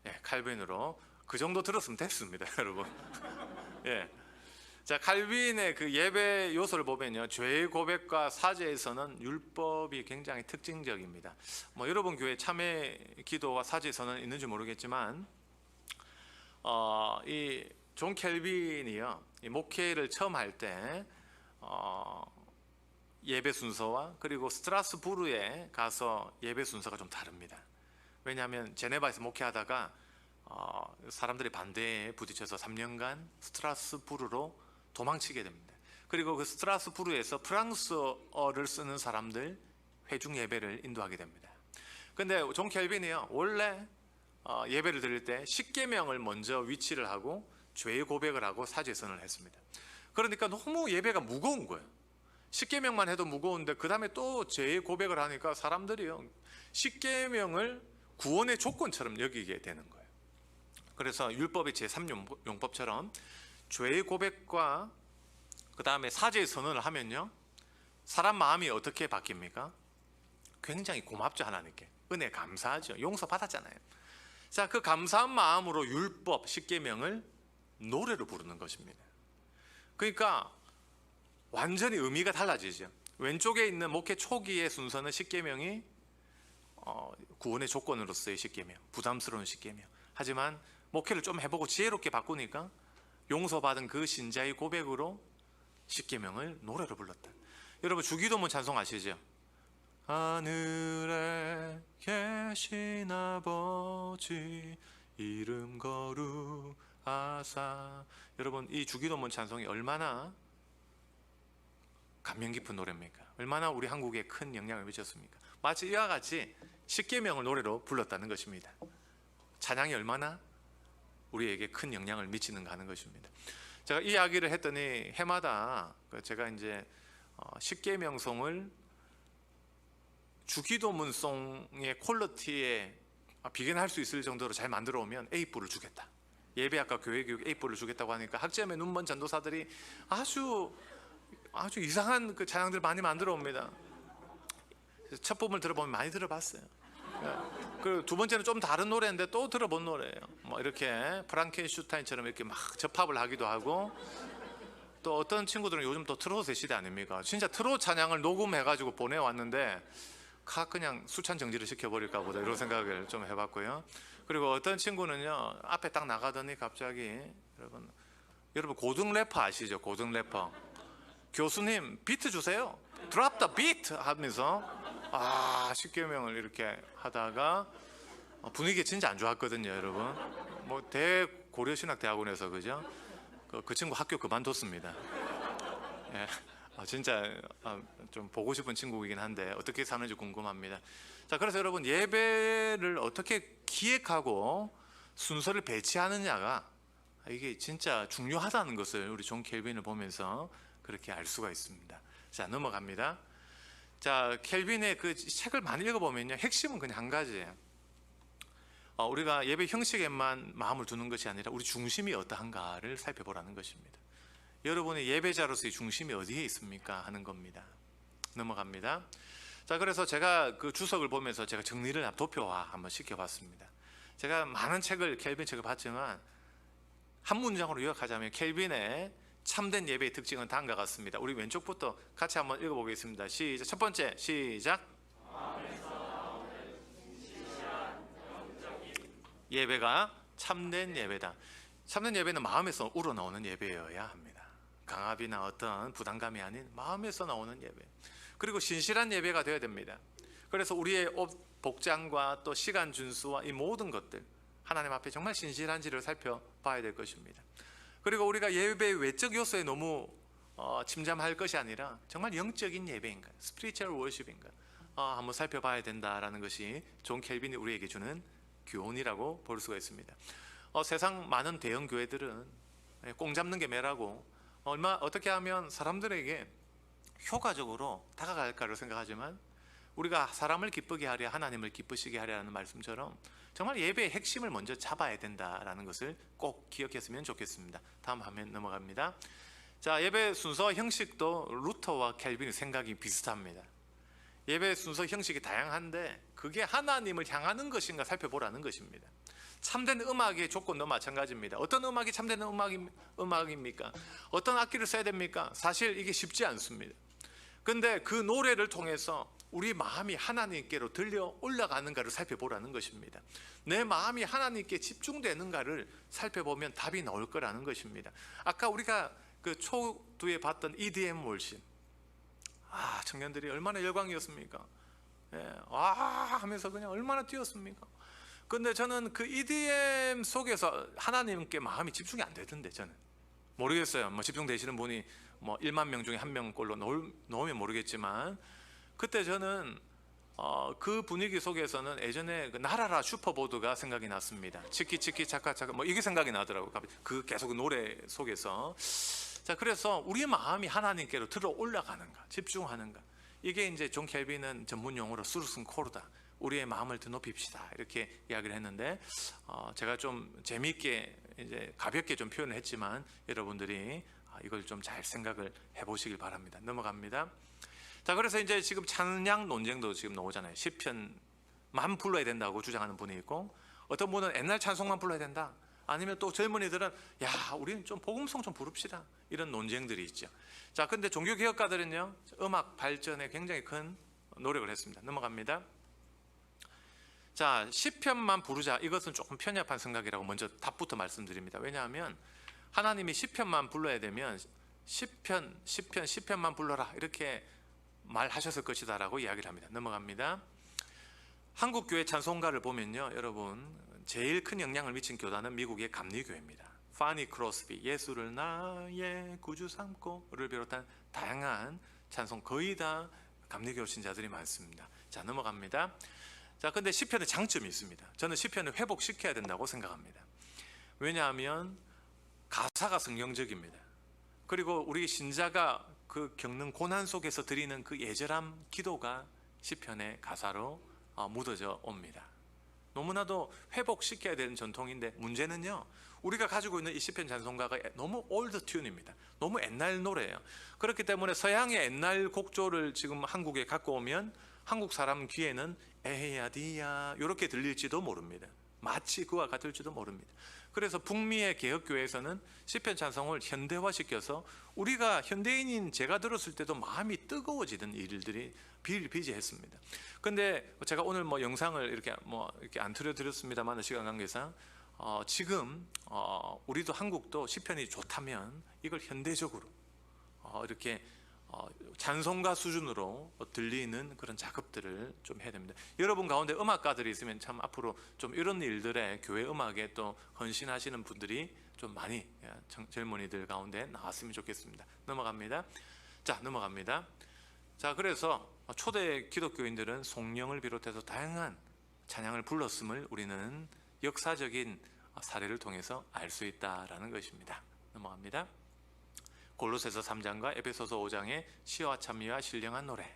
예, 칼빈으로 그 정도 들었으면 됐습니다, 여러분. 예. 자, 칼빈의 그 예배 요소를 보면요, 죄의 고백과 사죄에서는 율법이 굉장히 특징적입니다. 뭐 여러분 교회 참회 기도와 사죄에서는 있는지 모르겠지만, 이 존 켈빈이요, 이 목회를 처음 할 때 예배 순서와 그리고 스트라스부르에 가서 예배 순서가 좀 다릅니다. 왜냐하면 제네바에서 목회하다가 사람들이 반대에 부딪혀서 3년간 스트라스부르로 도망치게 됩니다. 그리고 그 스트라스부르에서 프랑스어를 쓰는 사람들 회중 예배를 인도하게 됩니다. 근데 존 켈빈이요, 원래 예배를 드릴 때 십계명을 먼저 위치를 하고 죄의 고백을 하고 사죄선을 했습니다. 그러니까 너무 예배가 무거운 거예요. 십계명만 해도 무거운데 그 다음에 또 죄의 고백을 하니까 사람들이요, 십계명을 구원의 조건처럼 여기게 되는 거예요. 그래서 율법의 제3용법처럼 죄의 고백과 그 다음에 사죄의 선언을 하면요, 사람 마음이 어떻게 바뀝니까? 굉장히 고맙죠. 하나님께 은혜 감사하죠. 용서받았잖아요. 자, 그 감사한 마음으로 율법 십계명을 노래로 부르는 것입니다. 그러니까 완전히 의미가 달라지죠. 왼쪽에 있는 목회 초기의 순서는 십계명이 구원의 조건으로서의 십계명, 부담스러운 십계명. 하지만 목회를 좀 해보고 지혜롭게 바꾸니까 용서받은 그 신자의 고백으로 십계명을 노래로 불렀다. 여러분 주기도문 찬송 아시죠? 하늘에 계신 아버지 이름 거룩하사. 여러분 이 주기도문 찬송이 얼마나 감명 깊은 노래입니까? 얼마나 우리 한국에 큰 영향을 미쳤습니까? 마치 이와 같이 십계명을 노래로 불렀다는 것입니다. 찬양이 얼마나 우리에게 큰 영향을 미치는가 하는 것입니다. 제가 이 이야기를 했더니 해마다 제가 이제 십계명송을 주기도문송의 퀄리티에 비견할 수 있을 정도로 잘 만들어 오면 A뿔을 주겠다. 예배학과 교회교육 A뿔을 주겠다고 하니까 학점에 눈먼 전도사들이 아주 이상한 그 찬양들 많이 만들어 옵니다. 첫 부분을 들어보면 많이 들어봤어요. 그리고 두 번째는 좀 다른 노래인데 또 들어본 노래예요. 뭐 이렇게 프랑켄슈타인처럼 이렇게 막 접합을 하기도 하고, 또 어떤 친구들은 요즘 또 트로트의 시대 아닙니까? 진짜 트로트 찬양을 녹음해가지고 보내왔는데 그냥 수찬 정지를 시켜버릴까 보다 이런 생각을 좀 해봤고요. 그리고 어떤 친구는요, 앞에 딱 나가더니 갑자기 여러분 고등 래퍼 아시죠? 고등 래퍼. 교수님 비트 주세요. Drop the beat 하면서 십계명을 이렇게 하다가 분위기가 진짜 안 좋았거든요, 여러분. 뭐 대고려신학대학원에서 그죠? 그 친구 학교 그만뒀습니다. 예. 진짜 좀 보고 싶은 친구이긴 한데 어떻게 사는지 궁금합니다. 자, 그래서 여러분 예배를 어떻게 기획하고 순서를 배치하느냐가 이게 진짜 중요하다는 것을 우리 존 켈빈을 보면서 그렇게 알 수가 있습니다. 자, 넘어갑니다. 자, 켈빈의 그 책을 많이 읽어보면요, 핵심은 그냥 한 가지예요. 우리가 예배 형식에만 마음을 두는 것이 아니라 우리 중심이 어떠한가를 살펴보라는 것입니다. 여러분의 예배자로서의 중심이 어디에 있습니까? 하는 겁니다. 넘어갑니다. 자, 그래서 제가 그 주석을 보면서 제가 정리를 도표화 한번 시켜봤습니다. 제가 많은 켈빈 책을 봤지만 한 문장으로 요약하자면 켈빈의 참된 예배의 특징은 다음과 같습니다. 우리 왼쪽부터 같이 한번 읽어보겠습니다. 시작. 첫 번째, 시작. 예배가 참된 예배다. 참된 예배는 마음에서 우러나오는 예배여야 합니다. 강압이나 어떤 부담감이 아닌 마음에서 나오는 예배. 그리고 신실한 예배가 되어야 됩니다. 그래서 우리의 옷 복장과 또 시간 준수와 이 모든 것들 하나님 앞에 정말 신실한지를 살펴봐야 될 것입니다. 그리고 우리가 예배의 외적 요소에 너무 침잠할 것이 아니라 정말 영적인 예배인가, 스피리추얼 워십인가 한번 살펴봐야 된다라는 것이 존 켈빈이 우리에게 주는 교훈이라고 볼 수가 있습니다. 세상 많은 대형 교회들은 꽁 잡는 게 매라고 어떻게 하면 사람들에게 효과적으로 다가갈까를 생각하지만 우리가 사람을 기쁘게 하려 하나님을 기쁘시게 하려는 말씀처럼 정말 예배의 핵심을 먼저 잡아야 된다라는 것을 꼭 기억했으면 좋겠습니다. 다음 화면 넘어갑니다. 자, 예배 순서와 형식도 루터와 켈빈의 생각이 비슷합니다. 예배 순서 형식이 다양한데 그게 하나님을 향하는 것인가 살펴보라는 것입니다. 참된 음악의 조건도 마찬가지입니다. 어떤 음악이 참된 음악입니까? 어떤 악기를 써야 됩니까? 사실 이게 쉽지 않습니다. 근데 그 노래를 통해서 우리 마음이 하나님께로 들려 올라가는가를 살펴보라는 것입니다. 내 마음이 하나님께 집중되는가를 살펴보면 답이 나올 거라는 것입니다. 아까 우리가 그 초두에 봤던 EDM 월십, 청년들이 얼마나 열광이었습니까? 와 하면서 그냥 얼마나 뛰었습니까? 근데 저는 그 EDM 속에서 하나님께 마음이 집중이 안 되던데, 저는 모르겠어요. 뭐 집중되시는 분이 뭐 1만 명 중에 1명꼴로 놓으면 모르겠지만, 그때 저는 그 분위기 속에서는 예전에 그 나라라 슈퍼보드가 생각이 났습니다. 치키치키 차카차카 뭐 이게 생각이 나더라고요. 그 계속 노래 속에서. 자, 그래서 우리 마음이 하나님께로 들어 올라가는가, 집중하는가, 이게 이제 존 켈빈은 전문 용어로 수르슨 코르다, 우리의 마음을 더 높입시다, 이렇게 이야기를 했는데, 제가 좀 재미있게 이제 가볍게 좀 표현을 했지만 여러분들이 이걸 좀 잘 생각을 해보시길 바랍니다. 넘어갑니다. 자, 그래서 이제 지금 찬양 논쟁도 지금 나오잖아요. 시편만 불러야 된다고 주장하는 분이 있고, 어떤 분은 옛날 찬송만 불러야 된다, 아니면 또 젊은이들은 야 우리는 좀 복음송 좀 부릅시다, 이런 논쟁들이 있죠. 자, 근데 종교개혁가들은요 음악 발전에 굉장히 큰 노력을 했습니다. 넘어갑니다. 자, 시편만 부르자, 이것은 조금 편협한 생각이라고 먼저 답부터 말씀드립니다. 왜냐하면 하나님이 시편만 불러야 되면 시편만 불러라 이렇게 말하셨을 것이다 라고 이야기를 합니다. 넘어갑니다. 한국교회 찬송가를 보면요, 여러분 제일 큰 영향을 미친 교단은 미국의 감리교회입니다. 파니 크로스비, 예수를 나의 구주 삼고를 비롯한 다양한 찬송, 거의 다 감리교 신자들이 많습니다. 자, 넘어갑니다. 자, 근데 시편의 장점이 있습니다. 저는 시편을 회복시켜야 된다고 생각합니다. 왜냐하면 가사가 성경적입니다. 그리고 우리 신자가 그 겪는 고난 속에서 드리는 그 예절함 기도가 시편의 가사로 묻어져 옵니다. 너무나도 회복시켜야 되는 전통인데, 문제는요 우리가 가지고 있는 이 시편 찬송가가 너무 올드 튠입니다. 너무 옛날 노래예요. 그렇기 때문에 서양의 옛날 곡조를 지금 한국에 갖고 오면 한국 사람 귀에는 에헤야디야 이렇게 들릴지도 모릅니다. 마치 그와 같을지도 모릅니다. 그래서 북미의 개혁교회에서는 시편 찬송을 현대화시켜서 우리가 현대인인 제가 들었을 때도 마음이 뜨거워지는 일들이 비일비재했습니다. 근데 제가 오늘 뭐 영상을 이렇게 안 틀어드렸습니다만, 시간 관계상 지금 우리도 한국도 시편이 좋다면 이걸 현대적으로 이렇게 찬송가 수준으로 들리는 그런 작업들을 좀 해야 됩니다. 여러분 가운데 음악가들이 있으면 참 앞으로 좀 이런 일들에 교회 음악에 또 헌신하시는 분들이 좀 많이 젊은이들 가운데 나왔으면 좋겠습니다. 넘어갑니다. 자, 넘어갑니다. 자, 그래서 초대 기독교인들은 성령을 비롯해서 다양한 찬양을 불렀음을 우리는 역사적인 사례를 통해서 알 수 있다라는 것입니다. 넘어갑니다. 골로새서 3장과 에베소서 5장의 시와 찬미와 신령한 노래.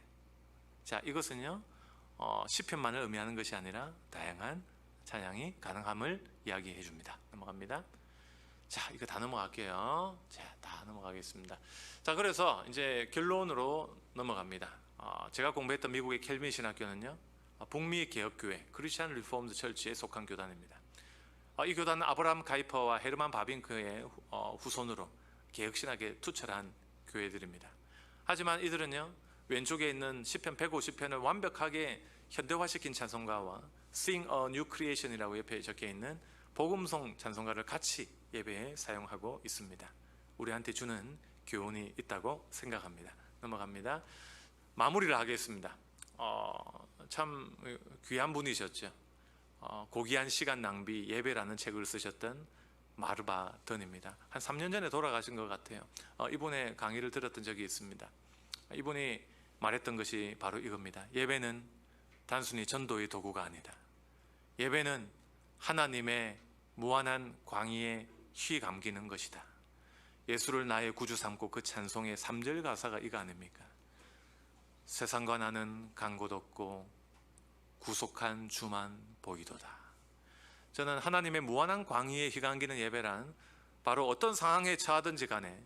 자, 이것은요 시편만을 의미하는 것이 아니라 다양한 찬양이 가능함을 이야기해 줍니다. 넘어갑니다. 자, 이거 다 넘어갈게요. 자, 다 넘어가겠습니다. 자, 그래서 이제 결론으로 넘어갑니다. 제가 공부했던 미국의 켈빈 신학교는요 북미 개혁교회 크리스천 리폼드 철치에 속한 교단입니다. 이 교단은 아브라함 가이퍼와 헤르만 바빙크의 후손으로 개혁신학에 투철한 교회들입니다. 하지만 이들은요 왼쪽에 있는 시편 150편을 완벽하게 현대화시킨 찬송가와 Sing a New Creation이라고 옆에 적혀있는 복음송 찬송가를 같이 예배에 사용하고 있습니다. 우리한테 주는 교훈이 있다고 생각합니다. 넘어갑니다. 마무리를 하겠습니다. 참 귀한 분이셨죠. 고귀한 시간 낭비 예배라는 책을 쓰셨던 마르바 던입니다. 한 3년 전에 돌아가신 것 같아요. 이분의 강의를 들었던 적이 있습니다. 이분이 말했던 것이 바로 이겁니다. 예배는 단순히 전도의 도구가 아니다. 예배는 하나님의 무한한 광의에 휘감기는 것이다. 예수를 나의 구주 삼고 그 찬송의 3절 가사가 이거 아닙니까? 세상과 나는 간 곳 없고 구속한 주만 보이도다. 저는 하나님의 무한한 광의에 휘감기는 예배란 바로 어떤 상황에 처하든지 간에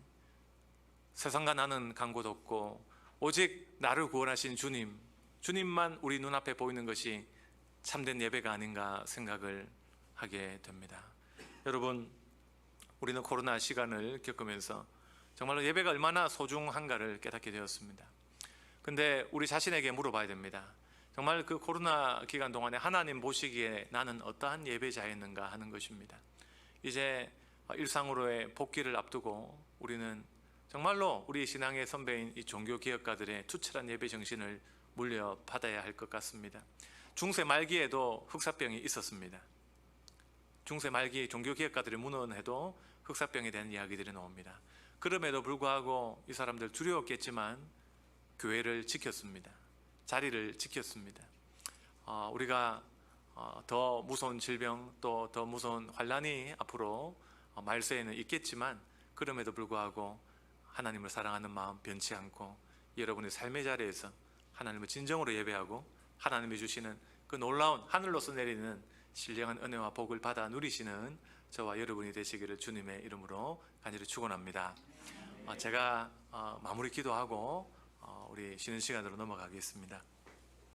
세상과 나는 간 곳 없고 오직 나를 구원하신 주님, 주님만 우리 눈앞에 보이는 것이 참된 예배가 아닌가 생각을 하게 됩니다. 여러분, 우리는 코로나 시간을 겪으면서 정말로 예배가 얼마나 소중한가를 깨닫게 되었습니다. 근데 우리 자신에게 물어봐야 됩니다. 정말 그 코로나 기간 동안에 하나님 보시기에 나는 어떠한 예배자였는가 하는 것입니다. 이제 일상으로의 복귀를 앞두고 우리는 정말로 우리 신앙의 선배인 이 종교개혁가들의 투철한 예배 정신을 물려받아야 할 것 같습니다. 중세 말기에도 흑사병이 있었습니다. 중세 말기 종교개혁가들의 문헌에도 흑사병에 대한 이야기들이 나옵니다. 그럼에도 불구하고 이 사람들 두려웠겠지만 교회를 지켰습니다. 자리를 지켰습니다. 우리가 더 무서운 질병 또 더 무서운 환란이 앞으로 말세에는 있겠지만 그럼에도 불구하고 하나님을 사랑하는 마음 변치 않고 여러분의 삶의 자리에서 하나님을 진정으로 예배하고 하나님이 주시는 그 놀라운 하늘로서 내리는 신령한 은혜와 복을 받아 누리시는 저와 여러분이 되시기를 주님의 이름으로 간절히 축원합니다. 제가 마무리 기도하고 우리 쉬는 시간으로 넘어가겠습니다.